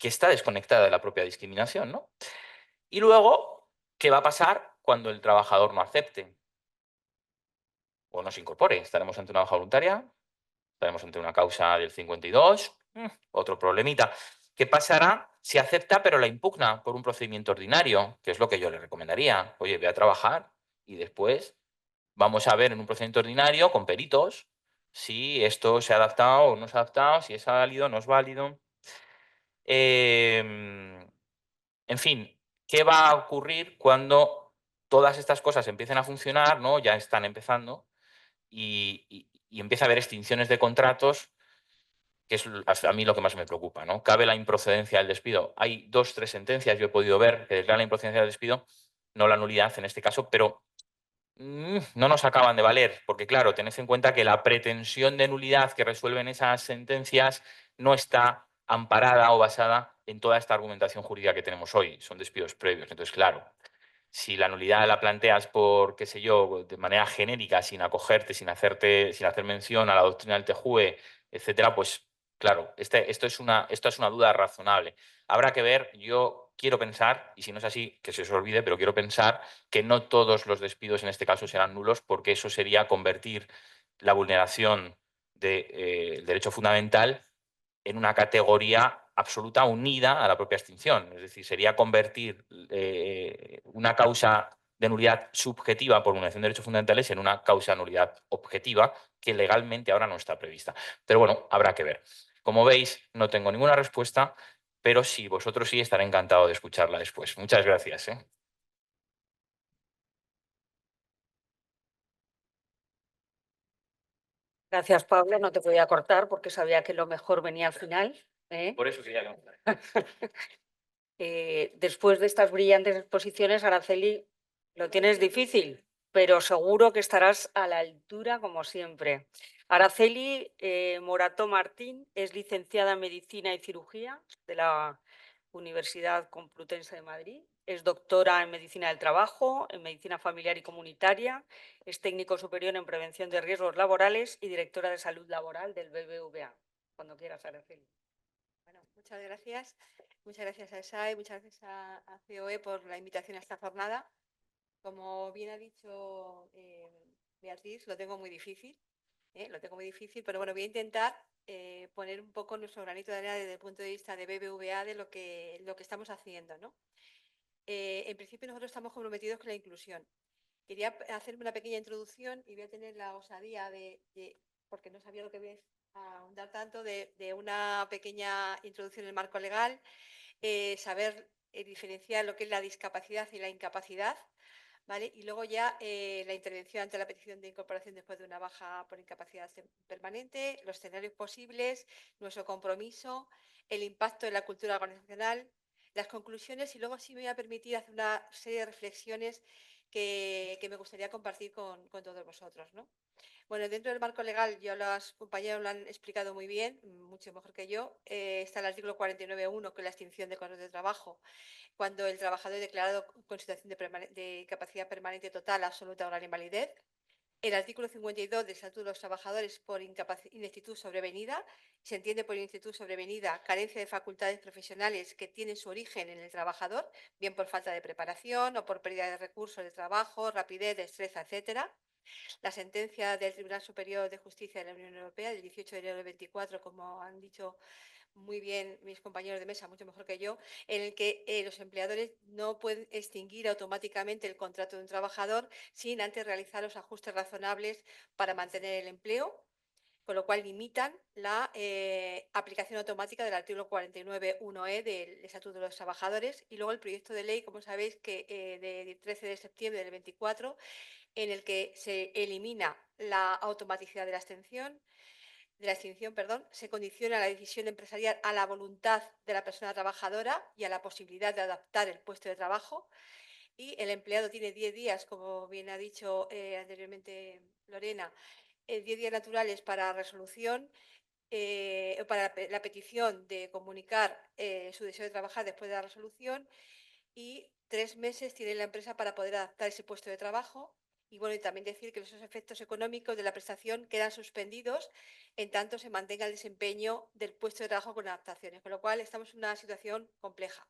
está desconectada de la propia discriminación, ¿no? Y luego, ¿qué va a pasar cuando el trabajador no acepte o no se incorpore? ¿Estaremos ante una baja voluntaria? ¿Estaremos ante una causa del 52? Otro problemita. ¿Qué pasará si acepta pero la impugna por un procedimiento ordinario? Que es lo que yo le recomendaría. Oye, ve a trabajar y después vamos a ver en un procedimiento ordinario con peritos si esto se ha adaptado o no se ha adaptado, si es válido o no es válido. En fin, ¿qué va a ocurrir cuando todas estas cosas empiecen a funcionar? ¿No? Ya están empezando y empieza a haber extinciones de contratos, que es a mí lo que más me preocupa, ¿no? ¿Cabe la improcedencia del despido? Hay 2, 3 sentencias, yo he podido ver, que declaran la improcedencia del despido, no la nulidad en este caso, pero no nos acaban de valer, porque claro, tened en cuenta que la pretensión de nulidad que resuelven esas sentencias no está amparada o basada en toda esta argumentación jurídica que tenemos hoy, son despidos previos. Entonces, claro, si la nulidad la planteas por, qué sé yo, de manera genérica, sin acogerte, sin hacer mención a la doctrina del TJUE, etcétera, pues claro, esto es una duda razonable. Habrá que ver, yo quiero pensar, y si no es así, que se os olvide, pero quiero pensar que no todos los despidos en este caso serán nulos, porque eso sería convertir la vulneración del derecho fundamental en una categoría absoluta unida a la propia extinción. Es decir, sería convertir una causa de nulidad subjetiva por vulneración de derechos fundamentales en una causa de nulidad objetiva que legalmente ahora no está prevista. Pero bueno, habrá que ver. Como veis, no tengo ninguna respuesta, pero si vosotros sí, estaré encantado de escucharla después. Muchas gracias. Gracias, Pablo. No te podía cortar porque sabía que lo mejor venía al final. Por eso quería que... Después de estas brillantes exposiciones, Araceli, lo tienes difícil, pero seguro que estarás a la altura como siempre. Araceli Morató Martín es licenciada en Medicina y Cirugía de la Universidad Complutense de Madrid. Es doctora en Medicina del Trabajo, en Medicina Familiar y Comunitaria. Es técnico superior en Prevención de Riesgos Laborales y directora de Salud Laboral del BBVA. Cuando quieras, Araceli. Bueno, muchas gracias. Muchas gracias a ESAE, muchas gracias a COE por la invitación a esta jornada. Como bien ha dicho Beatriz, lo tengo muy difícil, pero bueno, voy a intentar poner un poco nuestro granito de arena desde el punto de vista de BBVA de lo que estamos haciendo, ¿no? En principio nosotros estamos comprometidos con la inclusión. Quería hacerme una pequeña introducción y voy a tener la osadía porque no sabía lo que ves, ahondar tanto, de una pequeña introducción en el marco legal, saber diferenciar lo que es la discapacidad y la incapacidad, ¿vale? Y luego ya la intervención ante la petición de incorporación después de una baja por incapacidad permanente, los escenarios posibles, nuestro compromiso, el impacto en la cultura organizacional, las conclusiones, y luego sí me voy a permitir hacer una serie de reflexiones que me gustaría compartir con todos vosotros, ¿no? Bueno, dentro del marco legal, ya los compañeros lo han explicado muy bien, mucho mejor que yo. Está el artículo 49.1, que es la extinción de contratos de trabajo, cuando el trabajador es declarado con situación de incapacidad permanente total, absoluta o gran invalidez. El artículo 52 del Estatuto de los Trabajadores por ineptitud sobrevenida. Se entiende por ineptitud sobrevenida carencia de facultades profesionales que tienen su origen en el trabajador, bien por falta de preparación o por pérdida de recursos de trabajo, rapidez, destreza, etcétera. La sentencia del Tribunal Superior de Justicia de la Unión Europea del 18 de enero del 24, como han dicho muy bien mis compañeros de mesa, mucho mejor que yo, en el que los empleadores no pueden extinguir automáticamente el contrato de un trabajador sin antes realizar los ajustes razonables para mantener el empleo, con lo cual limitan la aplicación automática del artículo 49.1e del Estatuto de los Trabajadores. Y luego el proyecto de ley, como sabéis, que de 13 de septiembre del 24, en el que se elimina la automaticidad de la extinción, se condiciona la decisión empresarial a la voluntad de la persona trabajadora y a la posibilidad de adaptar el puesto de trabajo. Y el empleado tiene 10 días, como bien ha dicho anteriormente Lorena, 10 días naturales para resolución, para la petición de comunicar su deseo de trabajar después de la resolución, y 3 meses tiene la empresa para poder adaptar ese puesto de trabajo. Y bueno, y también decir que esos efectos económicos de la prestación quedan suspendidos en tanto se mantenga el desempeño del puesto de trabajo con adaptaciones, con lo cual estamos en una situación compleja.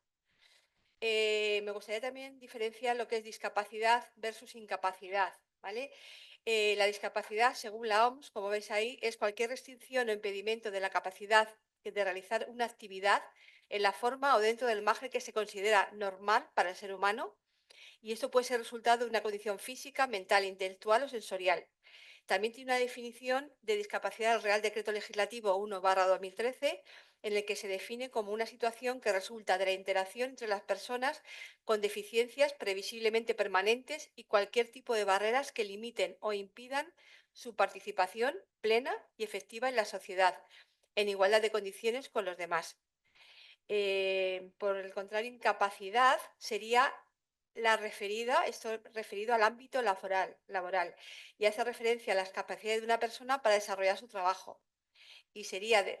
Me gustaría también diferenciar lo que es discapacidad versus incapacidad, ¿vale? La discapacidad, según la OMS, como veis ahí, es cualquier restricción o impedimento de la capacidad de realizar una actividad en la forma o dentro del margen que se considera normal para el ser humano, y esto puede ser resultado de una condición física, mental, intelectual o sensorial. También tiene una definición de discapacidad el Real Decreto Legislativo 1/2013, en el que se define como una situación que resulta de la interacción entre las personas con deficiencias previsiblemente permanentes y cualquier tipo de barreras que limiten o impidan su participación plena y efectiva en la sociedad, en igualdad de condiciones con los demás. Por el contrario, incapacidad sería esto referido al ámbito laboral, y hace referencia a las capacidades de una persona para desarrollar su trabajo. Y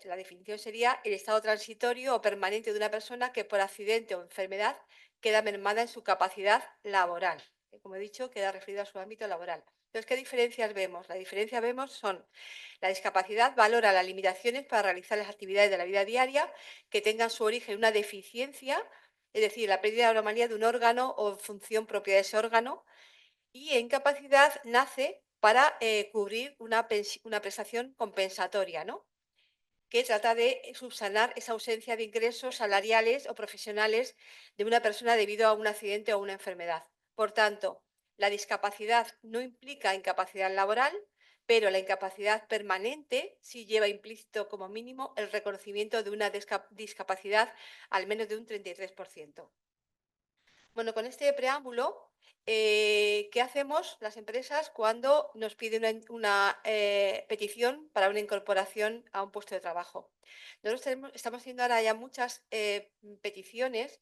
la definición sería el estado transitorio o permanente de una persona que por accidente o enfermedad queda mermada en su capacidad laboral. Como he dicho, queda referido a su ámbito laboral. Entonces, ¿qué diferencias vemos? La diferencia son: la discapacidad valora las limitaciones para realizar las actividades de la vida diaria que tengan su origen en una deficiencia, es decir, la pérdida de la normalidad de un órgano o función propia de ese órgano, y incapacidad nace para cubrir una prestación compensatoria, ¿no?, que trata de subsanar esa ausencia de ingresos salariales o profesionales de una persona debido a un accidente o una enfermedad. Por tanto, la discapacidad no implica incapacidad laboral, pero la incapacidad permanente sí lleva implícito como mínimo el reconocimiento de una discapacidad al menos de un 33%. Bueno, con este preámbulo, ¿qué hacemos las empresas cuando nos piden una petición para una incorporación a un puesto de trabajo? Nosotros estamos haciendo ahora ya muchas peticiones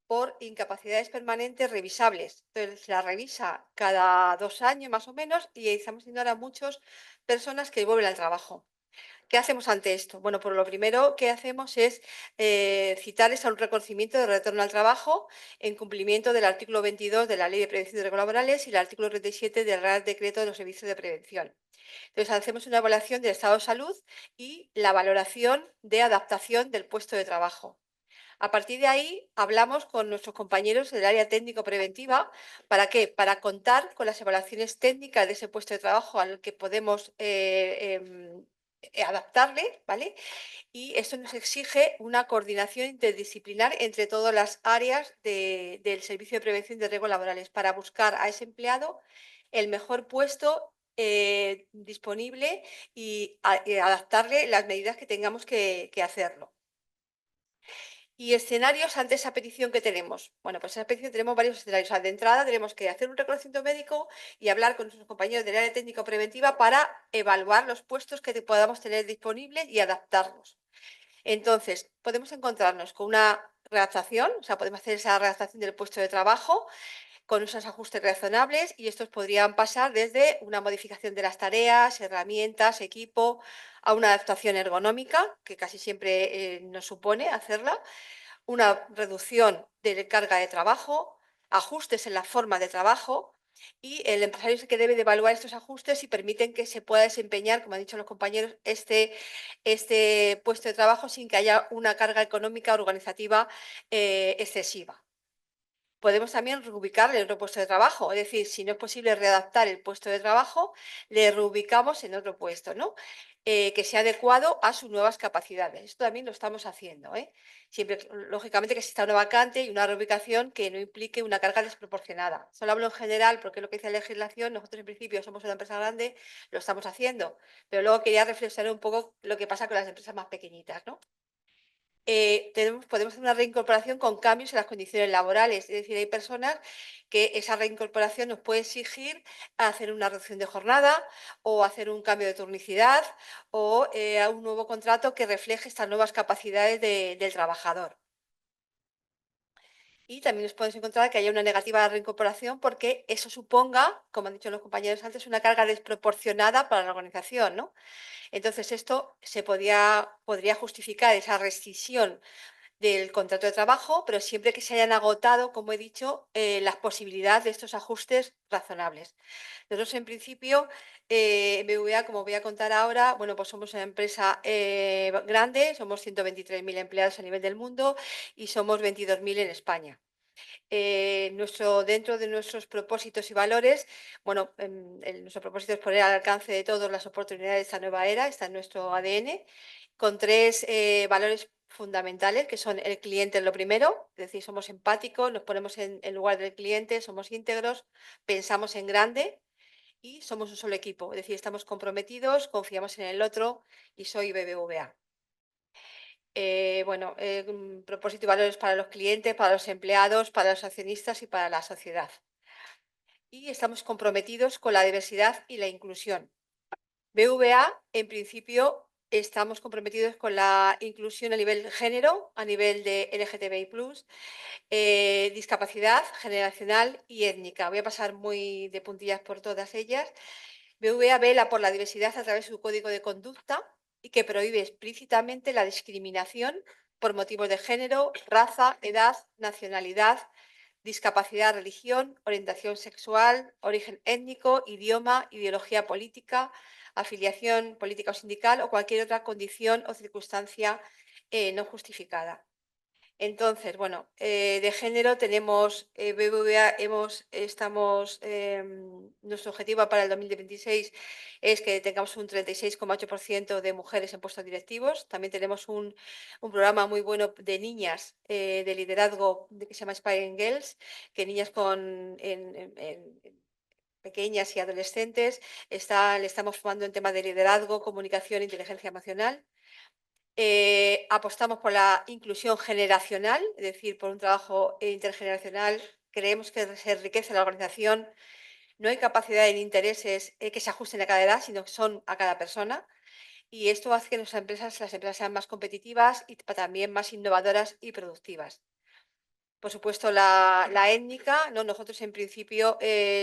por incapacidades permanentes revisables. Entonces, se la revisa cada 2 años más o menos, y estamos haciendo ahora muchas personas que vuelven al trabajo. ¿Qué hacemos ante esto? Bueno, pues lo primero que hacemos es citarles a un reconocimiento de retorno al trabajo en cumplimiento del artículo 22 de la Ley de Prevención de Riesgos Laborales y el artículo 37 del Real Decreto de los Servicios de Prevención. Entonces, hacemos una evaluación del estado de salud y la valoración de adaptación del puesto de trabajo. A partir de ahí, hablamos con nuestros compañeros del área técnico-preventiva. ¿Para qué? Para contar con las evaluaciones técnicas de ese puesto de trabajo al que podemos adaptarle, ¿vale? Y esto nos exige una coordinación interdisciplinar entre todas las áreas del Servicio de Prevención de Riesgos Laborales para buscar a ese empleado el mejor puesto disponible y adaptarle las medidas que tengamos que hacerlo. ¿Y escenarios ante esa petición que tenemos? Bueno, pues esa petición tenemos varios escenarios. De entrada, tenemos que hacer un reconocimiento médico y hablar con nuestros compañeros del área técnico-preventiva para evaluar los puestos que podamos tener disponibles y adaptarlos. Entonces, podemos encontrarnos con una redactación, o sea, podemos hacer esa redactación del puesto de trabajo, con unos ajustes razonables y estos podrían pasar desde una modificación de las tareas, herramientas, equipo, a una adaptación ergonómica, que casi siempre nos supone hacerla, una reducción de la carga de trabajo, ajustes en la forma de trabajo y el empresario es el que debe de evaluar estos ajustes y permiten que se pueda desempeñar, como han dicho los compañeros, este puesto de trabajo sin que haya una carga económica organizativa excesiva. Podemos también reubicarle en otro puesto de trabajo, es decir, si no es posible readaptar el puesto de trabajo, le reubicamos en otro puesto, ¿no? Que sea adecuado a sus nuevas capacidades. Esto también lo estamos haciendo, ¿eh? Siempre, lógicamente, que exista una vacante y una reubicación que no implique una carga desproporcionada. Solo hablo en general porque es lo que dice la legislación, nosotros en principio somos una empresa grande, lo estamos haciendo, pero luego quería reflexionar un poco lo que pasa con las empresas más pequeñitas, ¿no? Podemos hacer una reincorporación con cambios en las condiciones laborales. Es decir, hay personas que esa reincorporación nos puede exigir hacer una reducción de jornada o hacer un cambio de turnicidad o a un nuevo contrato que refleje estas nuevas capacidades del trabajador. Y también nos podemos encontrar que haya una negativa de reincorporación porque eso suponga, como han dicho los compañeros antes, una carga desproporcionada para la organización, ¿no? Entonces, esto podría justificar esa rescisión del contrato de trabajo, pero siempre que se hayan agotado, como he dicho, las posibilidades de estos ajustes razonables. Nosotros, en principio, en BBVA, como voy a contar ahora, bueno, pues somos una empresa grande, somos 123.000 empleados a nivel del mundo y somos 22.000 en España. Dentro de nuestros propósitos y valores, bueno, nuestro propósito es poner al alcance de todos las oportunidades de esta nueva era, está en nuestro ADN, con tres valores fundamentales, que son el cliente es lo primero, es decir, somos empáticos, nos ponemos en lugar del cliente, somos íntegros, pensamos en grande y somos un solo equipo, es decir, estamos comprometidos, confiamos en el otro y soy BBVA. Propósito y valores para los clientes, para los empleados, para los accionistas y para la sociedad. Y estamos comprometidos con la diversidad y la inclusión. BVA, en principio, estamos comprometidos con la inclusión a nivel género, a nivel de LGTBI+, discapacidad generacional y étnica. Voy a pasar muy de puntillas por todas ellas. BVA vela por la diversidad a través de su código de conducta y que prohíbe explícitamente la discriminación por motivos de género, raza, edad, nacionalidad, discapacidad, religión, orientación sexual, origen étnico, idioma, ideología política, afiliación política o sindical o cualquier otra condición o circunstancia no justificada. Entonces, bueno, de género tenemos, BBVA nuestro objetivo para el 2026 es que tengamos un 36,8% de mujeres en puestos directivos. También tenemos un programa muy bueno de niñas de liderazgo que se llama Inspiring Girls, que niñas pequeñas y adolescentes le estamos formando en temas de liderazgo, comunicación e inteligencia emocional. Apostamos por la inclusión generacional, es decir, por un trabajo intergeneracional. Creemos que se enriquece la organización. No hay capacidad de intereses que se ajusten a cada edad, sino que son a cada persona. Y esto hace que las empresas sean más competitivas y también más innovadoras y productivas. Por supuesto, la étnica, ¿no? Nosotros en principio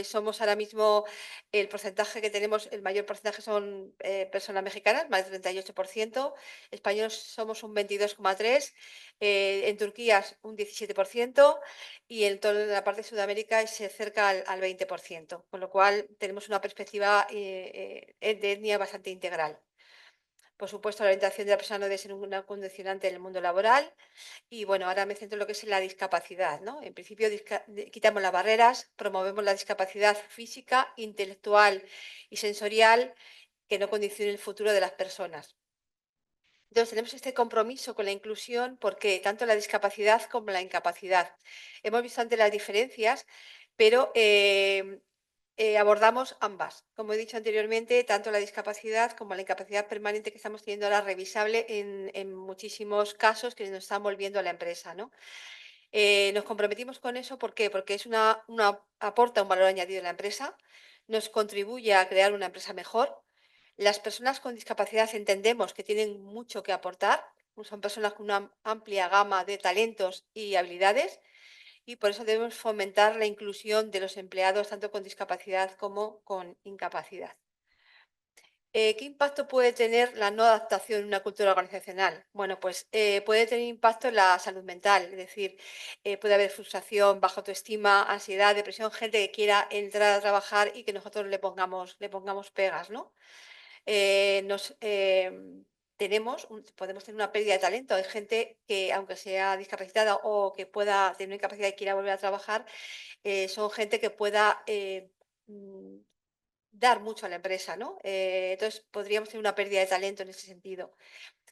somos ahora mismo el porcentaje que tenemos, el mayor porcentaje son personas mexicanas, más del 38%, españoles somos un 22,3%, en Turquía un 17% y en toda la parte de Sudamérica es cerca al 20%, con lo cual tenemos una perspectiva de etnia bastante integral. Por supuesto, la orientación de la persona no debe ser una condicionante en el mundo laboral. Y bueno, ahora me centro en lo que es la discapacidad, ¿no? En principio quitamos las barreras, promovemos la discapacidad física, intelectual y sensorial que no condicione el futuro de las personas. Entonces tenemos este compromiso con la inclusión porque tanto la discapacidad como la incapacidad. Hemos visto antes las diferencias, pero abordamos ambas. Como he dicho anteriormente, tanto la discapacidad como la incapacidad permanente que estamos teniendo ahora revisable en muchísimos casos que nos están volviendo a la empresa, ¿no? Nos comprometimos con eso, ¿por qué? Porque aporta un valor añadido en la empresa, nos contribuye a crear una empresa mejor. Las personas con discapacidad entendemos que tienen mucho que aportar, son personas con una amplia gama de talentos y habilidades y por eso debemos fomentar la inclusión de los empleados tanto con discapacidad como con incapacidad. ¿Qué impacto puede tener la no adaptación en una cultura organizacional? Bueno, pues puede tener impacto en la salud mental, es decir, puede haber frustración, baja autoestima, ansiedad, depresión, gente que quiera entrar a trabajar y que nosotros le pongamos pegas, ¿no? Nos, podemos tener una pérdida de talento. Hay gente que, aunque sea discapacitada o que pueda tener una incapacidad y quiera volver a trabajar, son gente que pueda mm, dar mucho a la empresa, ¿no? Entonces, podríamos tener una pérdida de talento en ese sentido.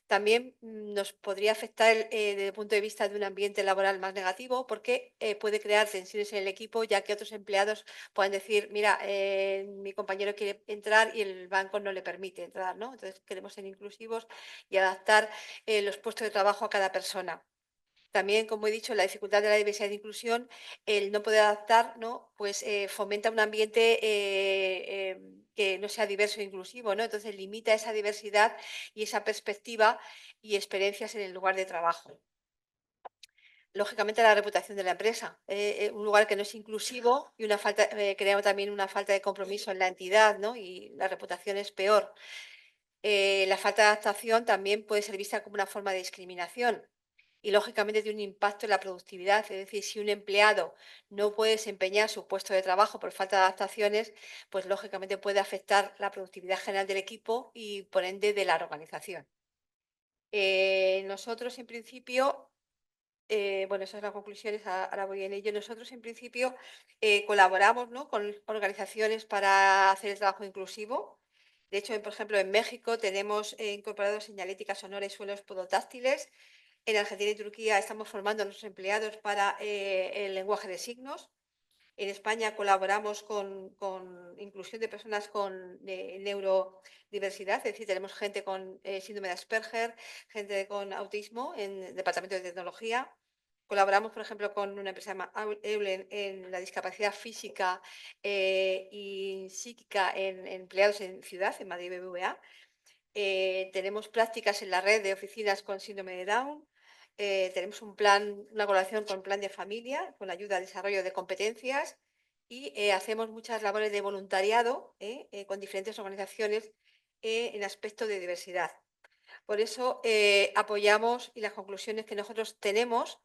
También nos podría afectar desde el punto de vista de un ambiente laboral más negativo porque puede crear tensiones en el equipo, ya que otros empleados pueden decir, mira, mi compañero quiere entrar y el banco no le permite entrar, ¿no? Entonces, queremos ser inclusivos y adaptar los puestos de trabajo a cada persona. También, como he dicho, la dificultad de la diversidad e inclusión, el no poder adaptar, ¿no? Pues fomenta un ambiente que no sea diverso e inclusivo, ¿no? Entonces limita esa diversidad y esa perspectiva y experiencias en el lugar de trabajo. Lógicamente, la reputación de la empresa. Un lugar que no es inclusivo y crea también una falta de compromiso en la entidad, ¿no? Y la reputación es peor. La falta de adaptación también puede ser vista como una forma de discriminación y lógicamente tiene un impacto en la productividad. Es decir, si un empleado no puede desempeñar su puesto de trabajo por falta de adaptaciones, pues lógicamente puede afectar la productividad general del equipo y por ende de la organización. Nosotros en principio, bueno, esas son las conclusiones, ahora voy en ello. Nosotros en principio colaboramos, ¿no?, con organizaciones para hacer el trabajo inclusivo. De hecho, por ejemplo, en México tenemos incorporado señalética sonora y suelos podotáctiles. En Argentina y Turquía estamos formando a nuestros empleados para el lenguaje de signos. En España colaboramos con inclusión de personas con neurodiversidad, es decir, tenemos gente con síndrome de Asperger, gente con autismo en el Departamento de Tecnología. Colaboramos, por ejemplo, con una empresa llamada Eulen en la discapacidad física y psíquica en empleados en ciudad, en Madrid BBVA. Tenemos prácticas en la red de oficinas con síndrome de Down. Tenemos una colaboración con Plan de Familia, con ayuda al desarrollo de competencias y hacemos muchas labores de voluntariado con diferentes organizaciones en aspecto de diversidad. Por eso apoyamos y las conclusiones que nosotros tenemos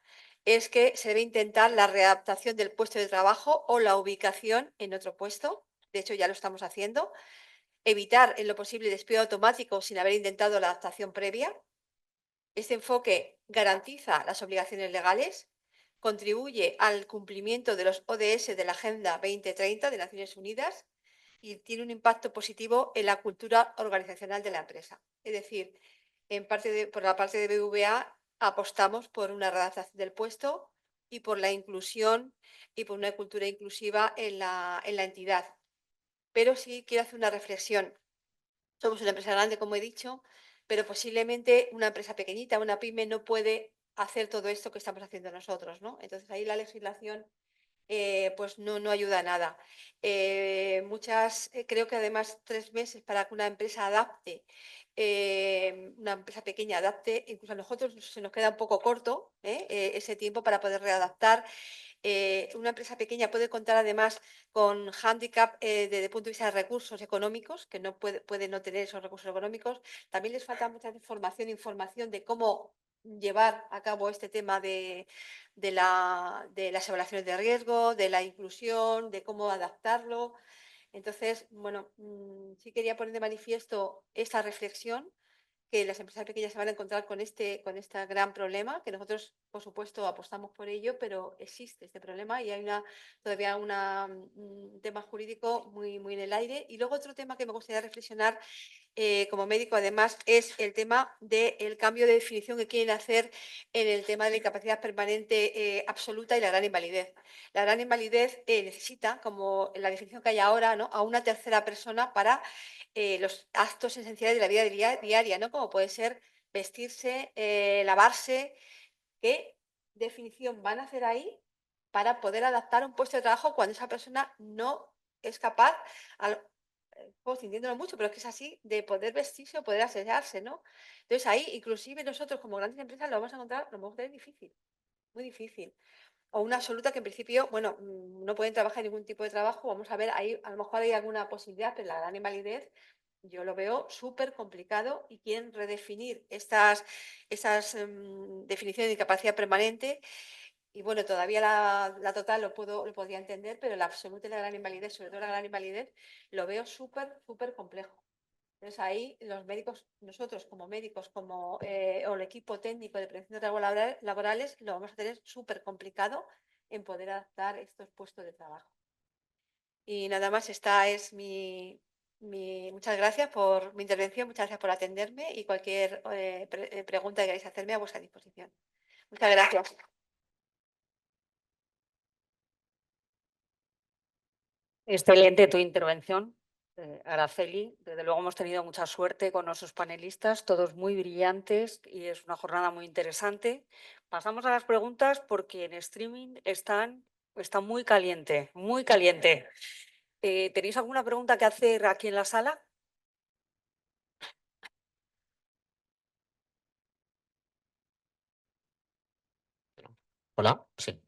es que se debe intentar la readaptación del puesto de trabajo o la ubicación en otro puesto. De hecho, ya lo estamos haciendo. Evitar en lo posible despido automático sin haber intentado la adaptación previa. Este enfoque garantiza las obligaciones legales, contribuye al cumplimiento de los ODS de la Agenda 2030 de Naciones Unidas y tiene un impacto positivo en la cultura organizacional de la empresa. Es decir, por la parte de BVA apostamos por una readaptación del puesto y por la inclusión y por una cultura inclusiva en la entidad. Pero sí quiero hacer una reflexión. Somos una empresa grande, como he dicho, pero posiblemente una empresa pequeñita, una pyme, no puede hacer todo esto que estamos haciendo nosotros, ¿no? Entonces ahí la legislación pues no ayuda a nada. Creo que además 3 meses para que una empresa adapte, una empresa pequeña adapte, incluso a nosotros se nos queda un poco corto ese tiempo para poder readaptar. Una empresa pequeña puede contar además con hándicap desde el punto de vista de recursos económicos, que no puede no tener esos recursos económicos. También les falta mucha información de cómo llevar a cabo este tema de las evaluaciones de riesgo, de la inclusión, de cómo adaptarlo. Entonces, bueno, sí quería poner de manifiesto esta reflexión, que las empresas pequeñas se van a encontrar con este gran problema, que nosotros, por supuesto, apostamos por ello, pero existe este problema y hay todavía un tema jurídico muy, muy en el aire. Y luego otro tema que me gustaría reflexionar como médico, además, es el tema del cambio de definición que quieren hacer en el tema de la incapacidad permanente absoluta y la gran invalidez. La gran invalidez necesita, como en la definición que hay ahora, ¿no?, a una tercera persona para los actos esenciales de la vida diaria, ¿no?, como puede ser vestirse, lavarse. ¿Qué definición van a hacer ahí para poder adaptar un puesto de trabajo cuando esa persona no es capaz, sintiéndolo mucho, pero es que es así, de poder vestirse o poder asearse, ¿no? Entonces ahí, inclusive nosotros como grandes empresas lo vamos a encontrar, lo vamos a tener difícil, muy difícil. o una absoluta que en principio, bueno, no pueden trabajar en ningún tipo de trabajo. Vamos a ver, ahí a lo mejor hay alguna posibilidad, pero la gran invalidez yo lo veo súper complicado y quieren redefinir esas definiciones de incapacidad permanente. Y bueno, todavía la total lo podría entender, pero la absoluta y la gran invalidez, sobre todo la gran invalidez, lo veo súper complejo. Entonces ahí los médicos, nosotros como médicos, como o el equipo técnico de prevención de riesgos laborales, lo vamos a tener súper complicado en poder adaptar estos puestos de trabajo. Y nada más, esta es muchas gracias por mi intervención, muchas gracias por atenderme y cualquier pregunta que queráis hacerme a vuestra disposición. Muchas gracias. Excelente tu intervención, Araceli. Desde luego hemos tenido mucha suerte con nuestros panelistas, todos muy brillantes y es una jornada muy interesante. Pasamos a las preguntas porque en streaming está muy caliente, muy caliente. ¿Tenéis alguna pregunta que hacer aquí en la sala? Hola, sí.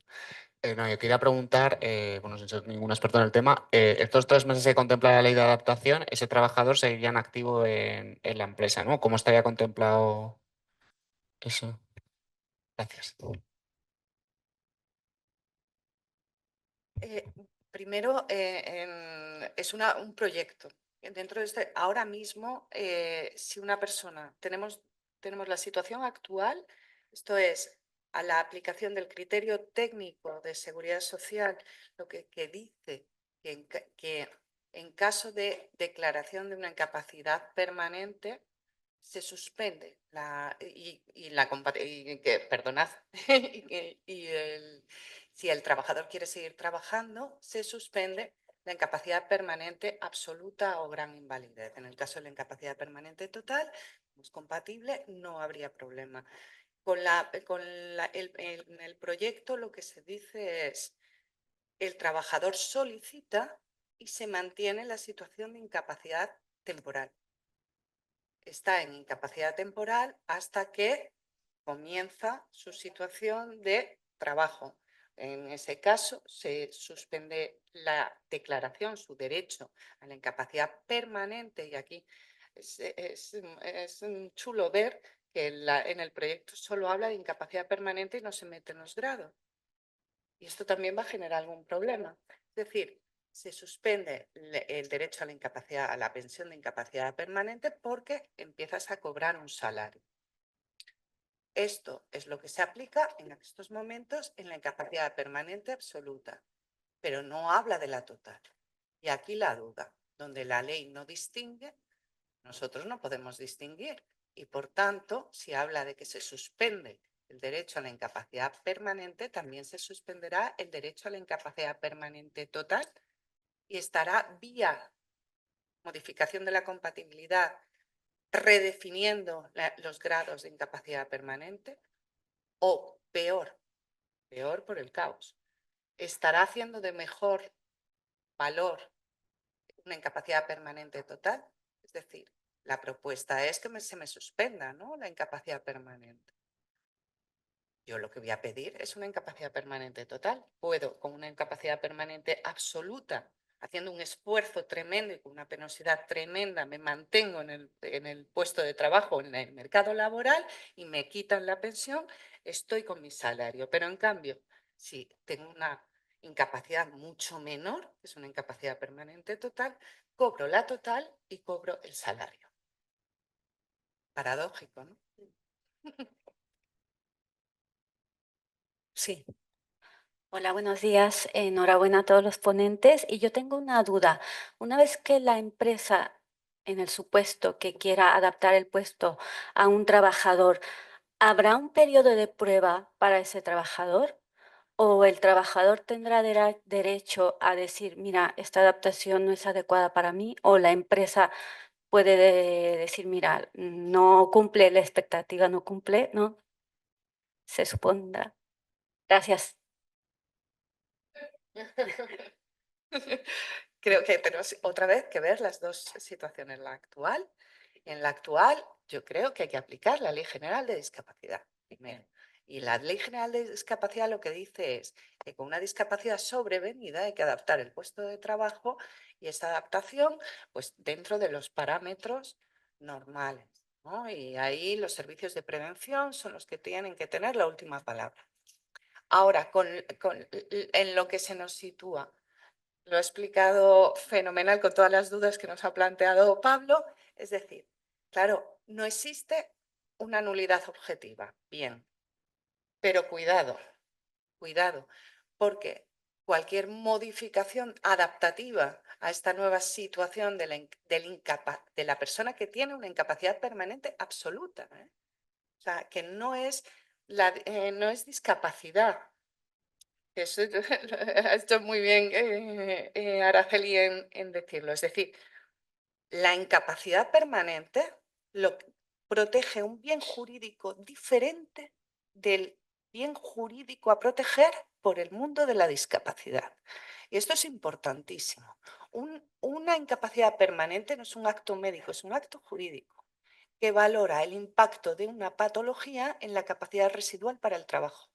No, yo quería preguntar, bueno, sin ser ningún experto en el tema, estos 3 meses que contempla la ley de adaptación, ese trabajador seguiría en activo en la empresa, ¿no? ¿Cómo estaría contemplado eso? Gracias. Primero, es un proyecto. Dentro de este, ahora mismo, si una persona, tenemos la situación actual, esto es, a la aplicación del criterio técnico de seguridad social, lo que dice que en caso de declaración de una incapacidad permanente, se suspende perdonad, si el trabajador quiere seguir trabajando, se suspende la incapacidad permanente absoluta o gran invalidez. En el caso de la incapacidad permanente total, es compatible, no habría problema. En el proyecto lo que se dice es, el trabajador solicita y se mantiene la situación de incapacidad temporal. Está en incapacidad temporal hasta que comienza su situación de trabajo. En ese caso, se suspende la declaración, su derecho a la incapacidad permanente, y aquí es chulo ver que en el proyecto solo habla de incapacidad permanente y no se mete en los grados. Y esto también va a generar algún problema. Es decir, se suspende el derecho a la incapacidad, a la pensión de incapacidad permanente porque empiezas a cobrar un salario. Esto es lo que se aplica en estos momentos en la incapacidad permanente absoluta, pero no habla de la total. Y aquí la duda, donde la ley no distingue, nosotros no podemos distinguir. Y por tanto, si habla de que se suspende el derecho a la incapacidad permanente, también se suspenderá el derecho a la incapacidad permanente total y estará vía modificación de la compatibilidad redefiniendo los grados de incapacidad permanente o peor por el caos, estará haciendo de mejor valor una incapacidad permanente total. Es decir, la propuesta es que se me suspenda, ¿no?, la incapacidad permanente. Yo lo que voy a pedir es una incapacidad permanente total. Puedo, con una incapacidad permanente absoluta, haciendo un esfuerzo tremendo y con una penosidad tremenda, me mantengo en el puesto de trabajo, en el mercado laboral, y me quitan la pensión, estoy con mi salario. Pero en cambio, si tengo una incapacidad mucho menor, que es una incapacidad permanente total, cobro la total y cobro el salario. Paradójico, ¿no? Sí. Hola, buenos días. Enhorabuena a todos los ponentes. Y yo tengo una duda. Una vez que la empresa, en el supuesto que quiera adaptar el puesto a un trabajador, ¿habrá un periodo de prueba para ese trabajador? ¿O el trabajador tendrá derecho a decir, mira, esta adaptación no es adecuada para mí? ¿O la empresa puede decir, mira, no cumple la expectativa, no cumple, ¿no? Se supondrá. Gracias. Creo que tenemos otra vez que ver las dos situaciones. La actual, en la actual yo creo que hay que aplicar la Ley General de Discapacidad, primero. Y la Ley General de Discapacidad lo que dice es que con una discapacidad sobrevenida hay que adaptar el puesto de trabajo y esta adaptación pues dentro de los parámetros normales, ¿no? Y ahí los servicios de prevención son los que tienen que tener la última palabra. Ahora, en lo que se nos sitúa, lo he explicado fenomenal con todas las dudas que nos ha planteado Pablo, es decir, claro, no existe una nulidad objetiva, bien, pero cuidado, cuidado, porque cualquier modificación adaptativa a esta nueva situación de la persona que tiene una incapacidad permanente absoluta, ¿eh? O sea, que no es discapacidad. Eso ha hecho muy bien Araceli en decirlo. Es decir, la incapacidad permanente protege un bien jurídico diferente del bien jurídico a proteger por el mundo de la discapacidad. Y esto es importantísimo. Una incapacidad permanente no es un acto médico, es un acto jurídico que valora el impacto de una patología en la capacidad residual para el trabajo.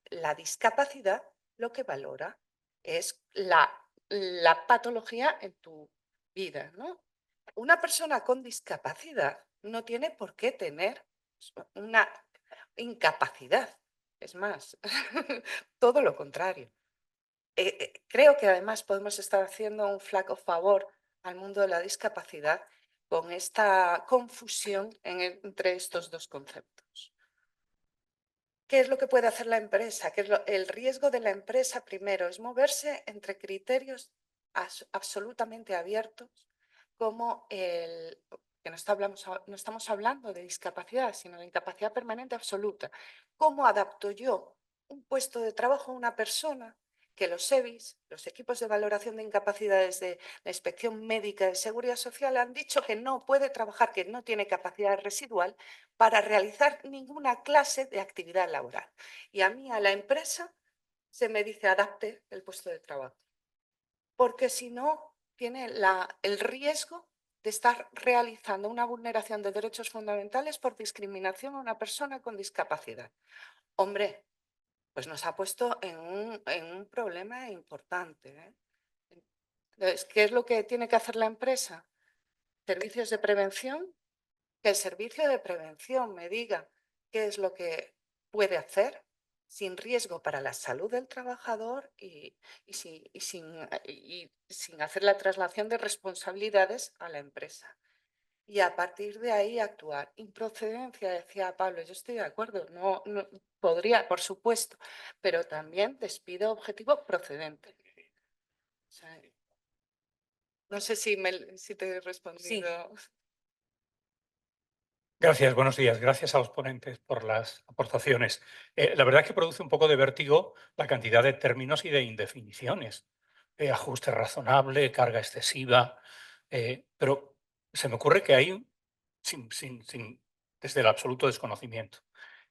La discapacidad lo que valora es la patología en tu vida, ¿no? Una persona con discapacidad no tiene por qué tener una incapacidad. Es más, todo lo contrario. Creo que además podemos estar haciendo un flaco favor al mundo de la discapacidad con esta confusión entre estos dos conceptos. ¿Qué es lo que puede hacer la empresa? El riesgo de la empresa primero es moverse entre criterios absolutamente abiertos, como que no estamos hablando de discapacidad, sino de incapacidad permanente absoluta. ¿Cómo adapto yo un puesto de trabajo a una persona que los EBIs, los equipos de valoración de incapacidades de la Inspección Médica de Seguridad Social, han dicho que no puede trabajar, que no tiene capacidad residual para realizar ninguna clase de actividad laboral? Y a mí, a la empresa, se me dice adapte el puesto de trabajo, porque si no, tiene el riesgo de estar realizando una vulneración de derechos fundamentales por discriminación a una persona con discapacidad. Hombre, pues nos ha puesto en un problema importante, ¿eh? Entonces, ¿qué es lo que tiene que hacer la empresa? Servicios de prevención, que el servicio de prevención me diga qué es lo que puede hacer sin riesgo para la salud del trabajador y sin hacer la traslación de responsabilidades a la empresa. Y a partir de ahí actuar. Improcedencia, decía Pablo, yo estoy de acuerdo, no podría, por supuesto, pero también despido objetivo procedente. O sea, no sé si te he respondido. Gracias, buenos días. Gracias a los ponentes por las aportaciones. La verdad es que produce un poco de vértigo la cantidad de términos y de indefiniciones. Ajuste razonable, carga excesiva, pero se me ocurre que hay, desde el absoluto desconocimiento,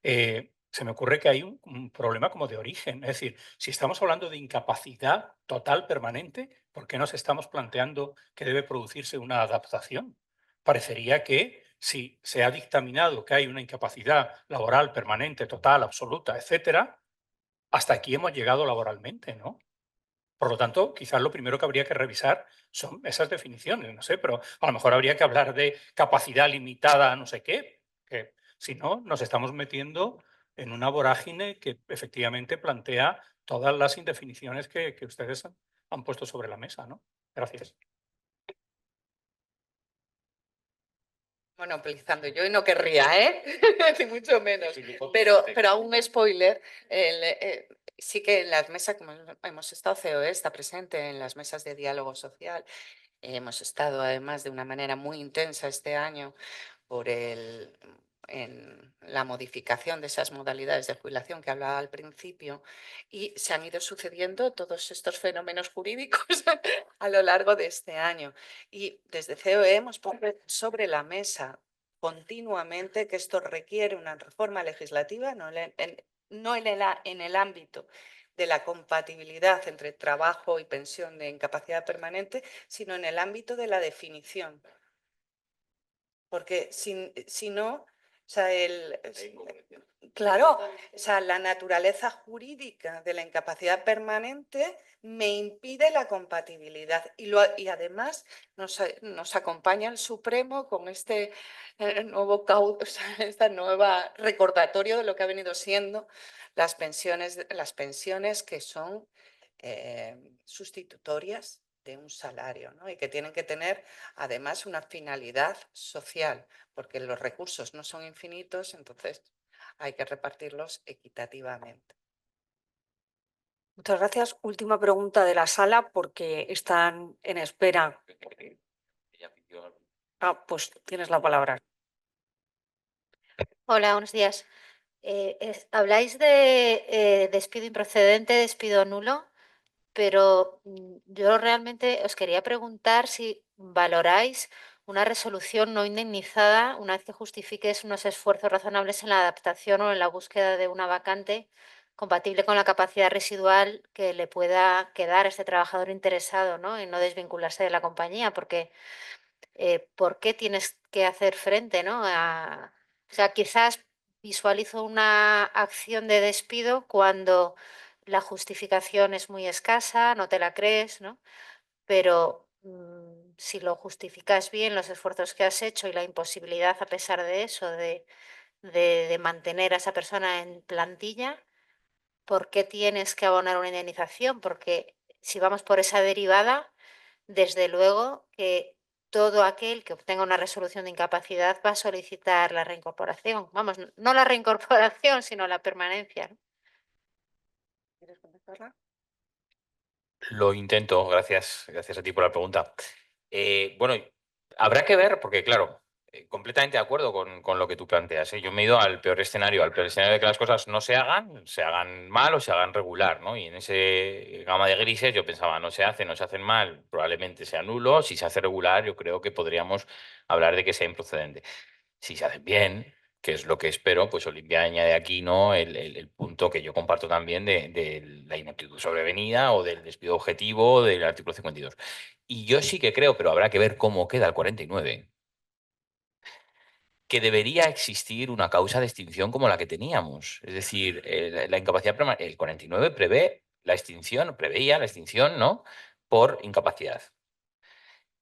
se me ocurre que hay un problema como de origen. Es decir, si estamos hablando de incapacidad total permanente, ¿por qué nos estamos planteando que debe producirse una adaptación? Parecería que si se ha dictaminado que hay una incapacidad laboral permanente, total, absoluta, etcétera, hasta aquí hemos llegado laboralmente, ¿no? Por lo tanto, quizás lo primero que habría que revisar son esas definiciones, no sé, pero a lo mejor habría que hablar de capacidad limitada a no sé qué, que si no, nos estamos metiendo en una vorágine que efectivamente plantea todas las indefiniciones que ustedes han puesto sobre la mesa, ¿no? Gracias. Monopolizando yo y no querría, ¿eh? Ni mucho menos. Pero a un spoiler, sí que en las mesas, como hemos estado, COE está presente en las mesas de diálogo social. Hemos estado además de una manera muy intensa este año en la modificación de esas modalidades de jubilación que hablaba al principio, y se han ido sucediendo todos estos fenómenos jurídicos a lo largo de este año. Y desde COE hemos puesto sobre la mesa continuamente que esto requiere una reforma legislativa, no en el ámbito de la compatibilidad entre trabajo y pensión de incapacidad permanente, sino en el ámbito de la definición. Porque si no, O sea, claro, o sea, la naturaleza jurídica de la incapacidad permanente me impide la compatibilidad y además nos acompaña el Supremo con este nuevo o sea, esta nueva recordatorio de lo que ha venido siendo las pensiones que son sustitutorias de un salario, ¿no? Y que tienen que tener además una finalidad social, porque los recursos no son infinitos, entonces hay que repartirlos equitativamente. Muchas gracias. Última pregunta de la sala porque están en espera. Pues tienes la palabra. Hola, buenos días. Habláis de despido improcedente, despido nulo, pero yo realmente os quería preguntar si valoráis una resolución no indemnizada una vez que justifiques unos esfuerzos razonables en la adaptación o en la búsqueda de una vacante compatible con la capacidad residual que le pueda quedar a este trabajador interesado, ¿no? En no desvincularse de la compañía, porque ¿por qué tienes que hacer frente, ¿no? O sea, quizás visualizo una acción de despido cuando la justificación es muy escasa, no te la crees, ¿no? Pero si lo justificas bien, los esfuerzos que has hecho y la imposibilidad, a pesar de eso, de mantener a esa persona en plantilla, ¿por qué tienes que abonar una indemnización? Porque si vamos por esa derivada, desde luego que todo aquel que obtenga una resolución de incapacidad va a solicitar la reincorporación. Vamos, no la reincorporación, sino la permanencia, ¿no? ¿Quieres contestarla? Lo intento, gracias a ti por la pregunta. Bueno, habrá que ver, porque claro, completamente de acuerdo con lo que tú planteas, ¿eh? Yo me he ido al peor escenario de que las cosas no se hagan mal o se hagan regular, ¿no? Y en ese gama de grises yo pensaba, no se hacen mal, probablemente sea nulo. Si se hace regular, yo creo que podríamos hablar de que sea improcedente. Si se hacen bien, que es lo que espero, pues Olimpia añade aquí, ¿no? El punto que yo comparto también de la ineptitud sobrevenida o del despido objetivo del artículo 52. Y yo sí que creo, pero habrá que ver cómo queda el 49, que debería existir una causa de extinción como la que teníamos. Es decir, la incapacidad permanente, el 49 preveía la extinción, ¿no? Por incapacidad.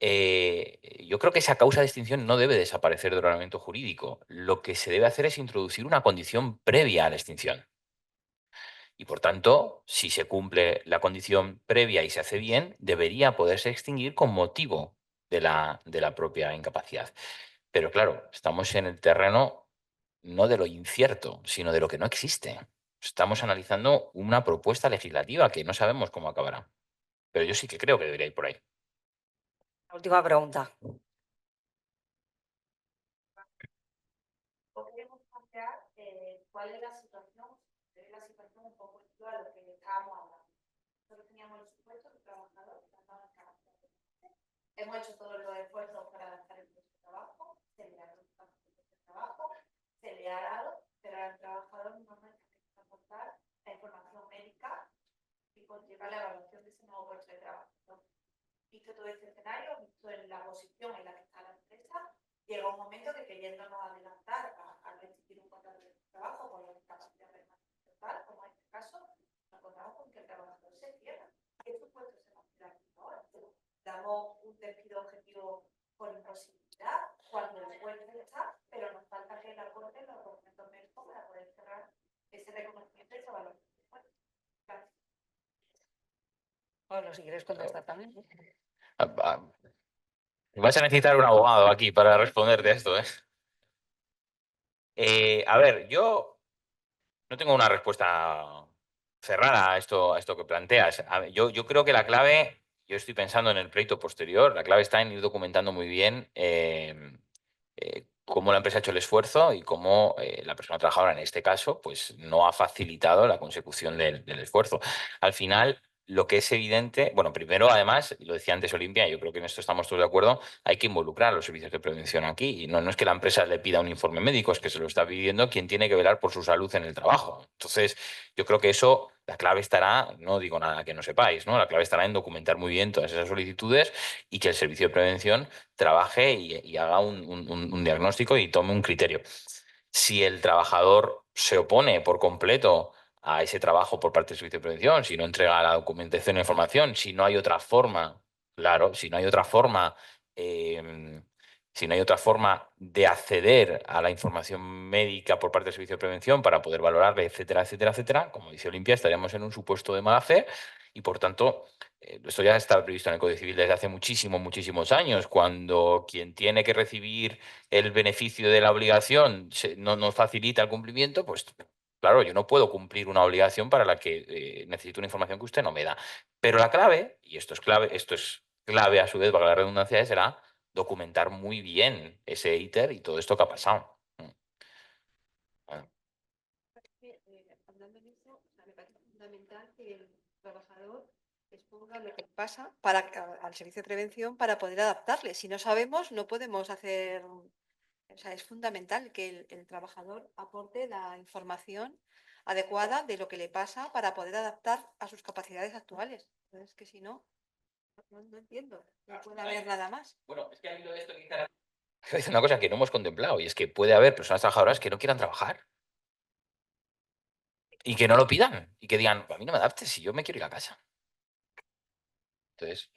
Yo creo que esa causa de extinción no debe desaparecer del ordenamiento jurídico. Lo que se debe hacer es introducir una condición previa a la extinción. Y por tanto, si se cumple la condición previa y se hace bien, debería poderse extinguir con motivo de la propia incapacidad. Pero claro, estamos en el terreno no de lo incierto, sino de lo que no existe. Estamos analizando una propuesta legislativa que no sabemos cómo acabará. Pero yo sí que creo que debería ir por ahí. La última pregunta. Podríamos plantear cuál es la situación un poco a lo que estábamos hablando. Nosotros teníamos el supuesto de trabajadores que andaban en carácter permanente. Hemos hecho todos los esfuerzos para adaptar el puesto de trabajo, se le ha dado el puesto de trabajo, se le ha dado, pero al trabajador no hay que aportar la información médica y conllevar la evaluación de ese nuevo puesto de trabajo. Entonces, visto todo este escenario, visto en la posición en la que está la empresa, llega un momento que queriéndonos adelantar a restituir un contrato de trabajo con la discapacidad permanente total, como en este caso, nos encontramos con que el trabajador se cierra. ¿Qué supuesto se nos queda aquí ahora? Damos un despido objetivo por imposibilidad cuando el juez está, pero nos falta que él aporte los documentos médicos para poder cerrar ese reconocimiento y esa valoración. Gracias. Bueno, si quieres contestar también. Vas a necesitar un abogado aquí para responderte a esto, ¿eh? A ver, yo no tengo una respuesta cerrada a esto que planteas. Yo creo que la clave, yo estoy pensando en el pleito posterior, la clave está en ir documentando muy bien cómo la empresa ha hecho el esfuerzo y cómo la persona trabajadora, en este caso, pues no ha facilitado la consecución del esfuerzo. Al final, lo que es evidente, bueno, primero, además, lo decía antes Olimpia, yo creo que en esto estamos todos de acuerdo, hay que involucrar a los servicios de prevención aquí. Y no es que la empresa le pida un informe médico, es que se lo está pidiendo quien tiene que velar por su salud en el trabajo. Entonces, yo creo que eso, la clave estará, no digo nada que no sepáis, ¿no? La clave estará en documentar muy bien todas esas solicitudes y que el servicio de prevención trabaje y haga un diagnóstico y tome un criterio. Si el trabajador se opone por completo a ese trabajo por parte del servicio de prevención, si no entrega la documentación e información, si no hay otra forma, claro, si no hay otra forma, si no hay otra forma de acceder a la información médica por parte del servicio de prevención para poder valorarle, etcétera, etcétera, etcétera, como dice Olimpia, estaríamos en un supuesto de mala fe y, por tanto, esto ya está previsto en el Código Civil desde hace muchísimos años, cuando quien tiene que recibir el beneficio de la obligación no facilita el cumplimiento, pues claro, yo no puedo cumplir una obligación para la que necesito una información que usted no me da. Pero la clave, y esto es clave a su vez, valga la redundancia, será documentar muy bien ese íter y todo esto que ha pasado. Bueno. Hablando de eso, me parece fundamental que el trabajador exponga lo que pasa al servicio de prevención para poder adaptarle. Si no sabemos, no podemos hacer. O sea, es fundamental que el trabajador aporte la información adecuada de lo que le pasa para poder adaptar a sus capacidades actuales. Entonces, que si no, no entiendo. No puede haber nada más. Bueno, es que ha habido esto que dice es una cosa que no hemos contemplado y es que puede haber personas trabajadoras que no quieran trabajar y que no lo pidan y que digan, a mí no me adaptes si yo me quiero ir a casa. Entonces,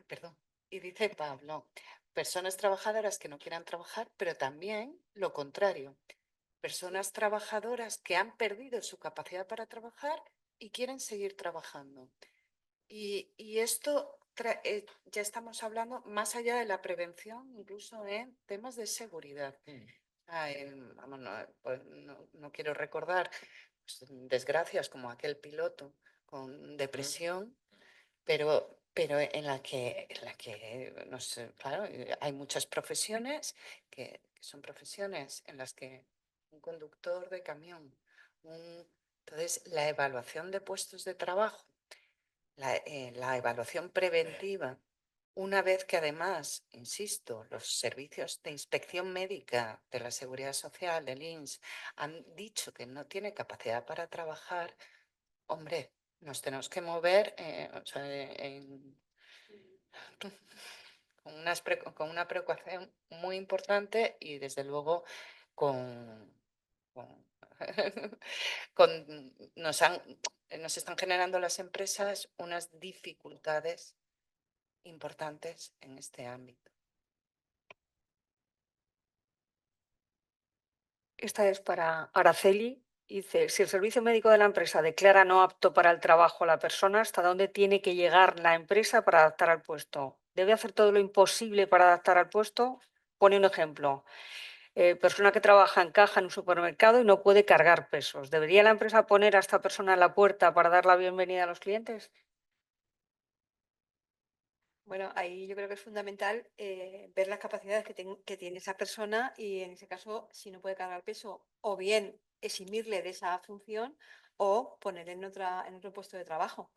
Perdón. Y dice Pablo, personas trabajadoras que no quieran trabajar, pero también lo contrario, personas trabajadoras que han perdido su capacidad para trabajar y quieren seguir trabajando. Y esto ya estamos hablando más allá de la prevención, incluso en temas de seguridad. Vamos, pues no quiero recordar pues, desgracias como aquel piloto con depresión, pero en la que no sé, claro, hay muchas profesiones que son profesiones en las que un conductor de camión, entonces la evaluación de puestos de trabajo, la evaluación preventiva, una vez que además, insisto, los servicios de inspección médica de la Seguridad Social, del INS, han dicho que no tiene capacidad para trabajar, hombre, nos tenemos que mover o sea, con una preocupación muy importante y desde luego con, con- nos están generando las empresas unas dificultades importantes en este ámbito. Esta es para Araceli. Dice, si el servicio médico de la empresa declara no apto para el trabajo a la persona, ¿hasta dónde tiene que llegar la empresa para adaptar al puesto? ¿Debe hacer todo lo imposible para adaptar al puesto? Pone un ejemplo. Persona que trabaja en caja en un supermercado y no puede cargar pesos. ¿Debería la empresa poner a esta persona en la puerta para dar la bienvenida a los clientes? Bueno, ahí yo creo que es fundamental ver las capacidades que tiene esa persona y en ese caso, si no puede cargar peso, o bien eximirle de esa función o ponerle en otro puesto de trabajo.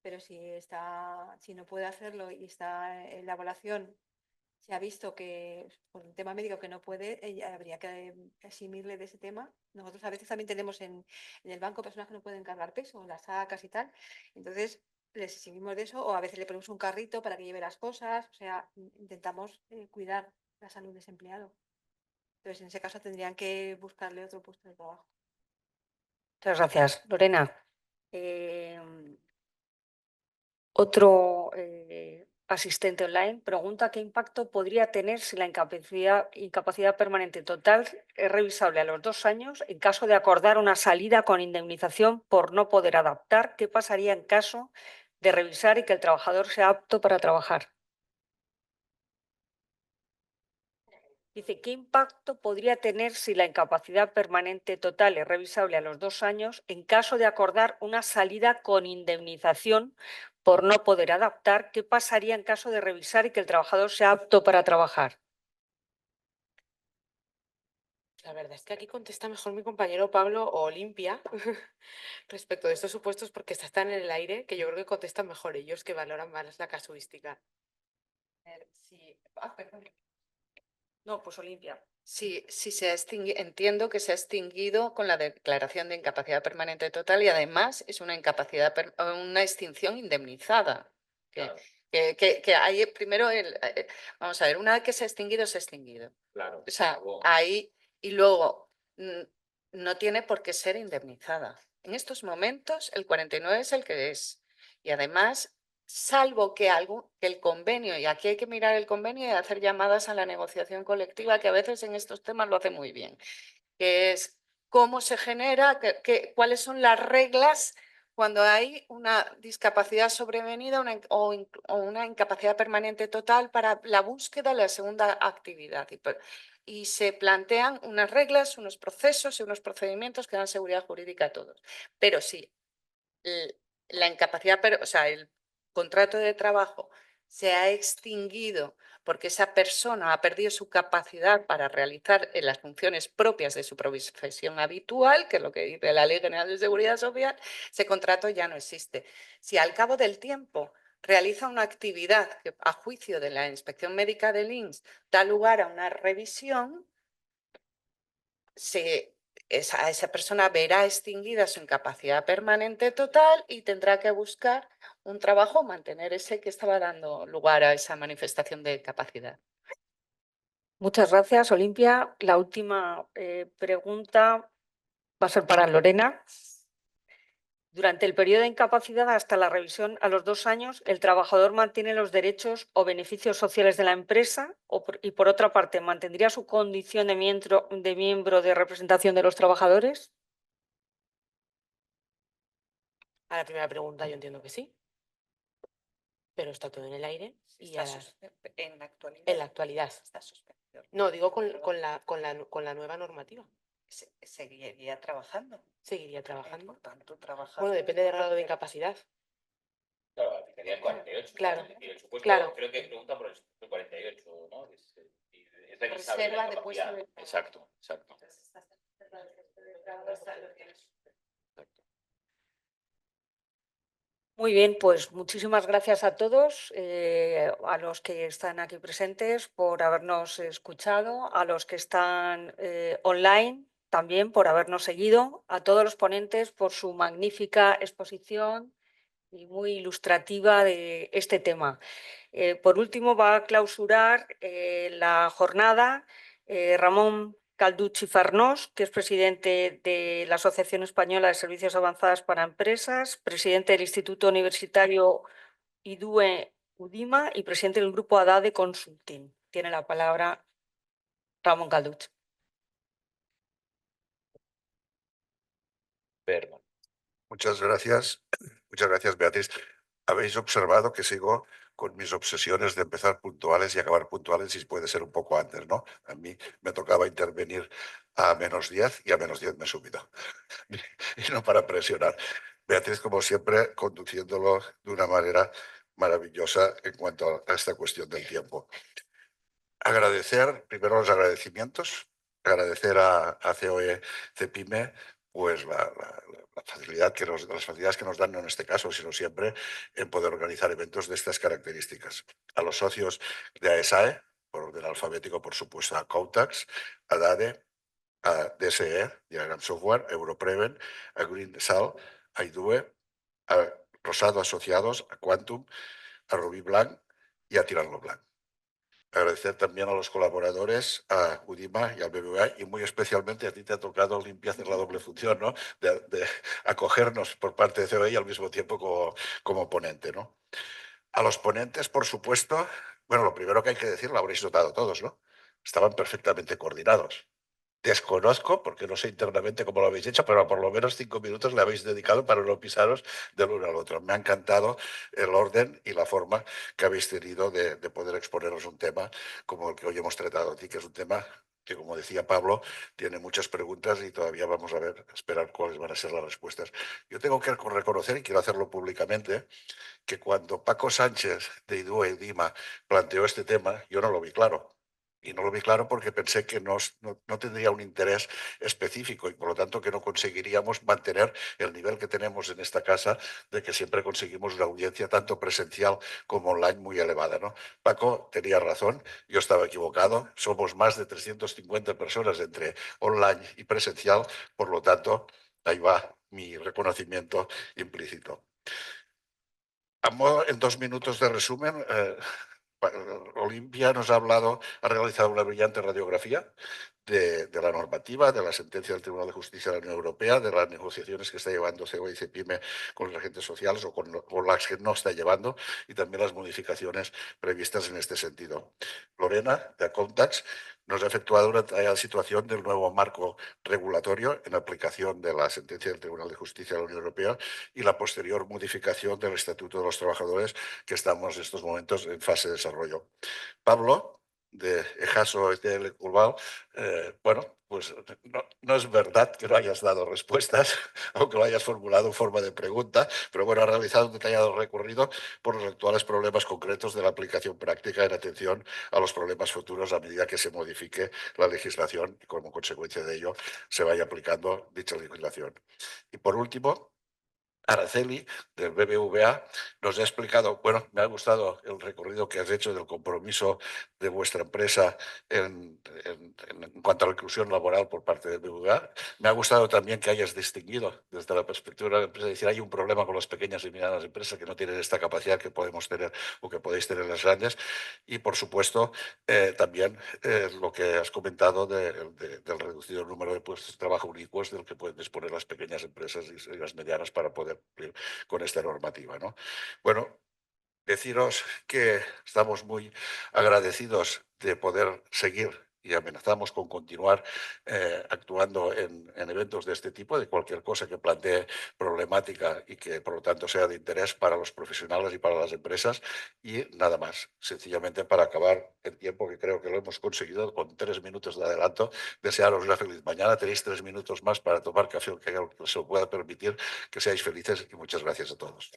Pero si no puede hacerlo y está en la evaluación, se ha visto que por un tema médico que no puede, habría que eximirle de ese tema. Nosotros a veces también tenemos en el banco personas que no pueden cargar peso, las sacas y tal. Entonces, les eximimos de eso o a veces le ponemos un carrito para que lleve las cosas. O sea, intentamos cuidar la salud de ese empleado. Entonces, en ese caso tendrían que buscarle otro puesto de trabajo. Muchas gracias, Lorena. Otro asistente online pregunta qué impacto podría tener si la incapacidad permanente total es revisable a los 2 años en caso de acordar una salida con indemnización por no poder adaptar. ¿Qué pasaría en caso de revisar y que el trabajador sea apto para trabajar? Dice, ¿qué impacto podría tener si la incapacidad permanente total es revisable a los 2 años en caso de acordar una salida con indemnización por no poder adaptar? ¿Qué pasaría en caso de revisar y que el trabajador sea apto para trabajar? La verdad es que aquí contesta mejor mi compañero Pablo o Olimpia respecto de estos supuestos porque están en el aire, que yo creo que contestan mejor ellos, que valoran más la casuística. Sí. Perdón. No, pues Olimpia. Sí, entiendo que se ha extinguido con la declaración de incapacidad permanente total y además es una una extinción indemnizada. Claro. Que hay primero vamos a ver, una vez que se ha extinguido, se ha extinguido. Claro. O sea, ahí y luego no tiene por qué ser indemnizada. En estos momentos el 49 es el que es. Y además, salvo que el convenio, y aquí hay que mirar el convenio y hacer llamadas a la negociación colectiva, que a veces en estos temas lo hace muy bien, que es cómo se genera, cuáles son las reglas cuando hay una discapacidad sobrevenida o una incapacidad permanente total para la búsqueda de la segunda actividad. Y se plantean unas reglas, unos procesos y unos procedimientos que dan seguridad jurídica a todos. Pero sí, la incapacidad, o sea, el contrato de trabajo se ha extinguido porque esa persona ha perdido su capacidad para realizar las funciones propias de su profesión habitual, que es lo que dice la Ley General de Seguridad Social, ese contrato ya no existe. Si al cabo del tiempo realiza una actividad que a juicio de la Inspección Médica del INS da lugar a una revisión, esa persona verá extinguida su incapacidad permanente total y tendrá que buscar un trabajo, mantener ese que estaba dando lugar a esa manifestación de capacidad. Muchas gracias, Olimpia. La última pregunta va a ser para Lorena. Durante el periodo de incapacidad hasta la revisión a los 2 años, el trabajador mantiene los derechos o beneficios sociales de la empresa y, por otra parte, ¿mantendría su condición de miembro de representación de los trabajadores? A la primera pregunta yo entiendo que sí, pero está todo en el aire y En la actualidad. en la actualidad. Está suspendido. No, digo con la nueva normativa. Seguiría trabajando. Seguiría trabajando. Por tanto, trabajar. Bueno, depende del grado de incapacidad. Claro, aplicaría el 48. Claro, ¿no? Es decir, el supuesto, claro. creo que pregunta por el supuesto 48, ¿no? Es revisable Reserva la de puesto capacidad. de- Exacto, exacto. Muy bien, pues muchísimas gracias a todos, a los que están aquí presentes por habernos escuchado, a los que están online también por habernos seguido, a todos los ponentes por su magnífica exposición y muy ilustrativa de este tema. Por último, va a clausurar la jornada Ramón Calducci Farnós, que es presidente de la Asociación Española de Servicios Avanzados para Empresas, presidente del Instituto Universitario IDUE UDIMA y presidente del Grupo ADADE Consulting. Tiene la palabra Ramón Calducci. Perdón. Muchas gracias, Beatriz. Habéis observado que sigo con mis obsesiones de empezar puntuales y acabar puntuales y puede ser un poco antes, ¿no? A mí me tocaba intervenir a -10 y a -10 me he subido. Y no para presionar. Beatriz, como siempre, conduciéndolo de una manera maravillosa en cuanto a esta cuestión del tiempo. Agradecer, primero los agradecimientos, agradecer a COE CEPIME pues las facilidades que nos dan, no en este caso, sino siempre, en poder organizar eventos de estas características. A los socios de AESAE, por orden alfabético, por supuesto, a Coutax, a DADE, a DSE, Diagram Software, a Europreven, a GreenSal, a IDUE, a Rosado Asociados, a Quantum, a Rubí Blanc y a Tirano Blanc. Agradecer también a los colaboradores, a UDIMA y al BBVA, y muy especialmente a ti te ha tocado, Olimpia, hacer la doble función, ¿no? De acogernos por parte de COE y al mismo tiempo como ponente, ¿no? A los ponentes, por supuesto, bueno, lo primero que hay que decir, lo habréis notado todos, ¿no? Estaban perfectamente coordinados. Desconozco, porque no sé internamente cómo lo habéis hecho, pero por lo menos 5 minutos le habéis dedicado para no pisaros del uno al otro. Me ha encantado el orden y la forma que habéis tenido de poder exponeros un tema como el que hoy hemos tratado aquí, que es un tema que, como decía Pablo, tiene muchas preguntas y todavía vamos a ver, esperar cuáles van a ser las respuestas. Yo tengo que reconocer, y quiero hacerlo públicamente, que cuando Paco Sánchez de IDUE y DIMA planteó este tema, yo no lo vi claro. Y no lo vi claro porque pensé que no tendría un interés específico y por lo tanto que no conseguiríamos mantener el nivel que tenemos en esta casa de que siempre conseguimos una audiencia tanto presencial como online muy elevada, ¿no? Paco tenía razón, yo estaba equivocado, somos más de 350 personas entre online y presencial, por lo tanto, ahí va mi reconocimiento implícito. En 2 minutos de resumen, Olimpia nos ha realizado una brillante radiografía de la normativa, de la sentencia del Tribunal de Justicia de la Unión Europea, de las negociaciones que está llevando CEO y CEPIME con los agentes sociales o con las que no está llevando y también las modificaciones previstas en este sentido. Lorena, de Accountax, nos ha efectuado una detallada situación del nuevo marco regulatorio en aplicación de la sentencia del Tribunal de Justicia de la Unión Europea y la posterior modificación del Estatuto de los Trabajadores que estamos en estos momentos en fase de desarrollo. Pablo, de EJASO ETL Curval, bueno, pues no es verdad que no hayas dado respuestas, aunque lo hayas formulado en forma de pregunta, pero bueno, ha realizado un detallado recorrido por los actuales problemas concretos de la aplicación práctica en atención a los problemas futuros a medida que se modifique la legislación y como consecuencia de ello se vaya aplicando dicha legislación. Y por último, Araceli, del BBVA, nos ha explicado, bueno, me ha gustado el recorrido que has hecho del compromiso de vuestra empresa en cuanto a la inclusión laboral por parte del BBVA. Me ha gustado también que hayas distinguido desde la perspectiva de la empresa, decir, hay un problema con las pequeñas y medianas empresas que no tienen esta capacidad que podemos tener o que podéis tener las grandes. Y, por supuesto, también lo que has comentado del reducido número de puestos de trabajo únicos del que pueden disponer las pequeñas empresas y las medianas para poder cumplir con esta normativa, ¿no? Bueno, deciros que estamos muy agradecidos de poder seguir y amenazamos con continuar actuando en eventos de este tipo, de cualquier cosa que plantee problemática y que por lo tanto sea de interés para los profesionales y para las empresas. Y nada más, sencillamente para acabar el tiempo, que creo que lo hemos conseguido con 3 minutos de adelanto, desearos una feliz mañana. Tenéis 3 minutos más para tomar café o que se os pueda permitir. Que seáis felices y muchas gracias a todos.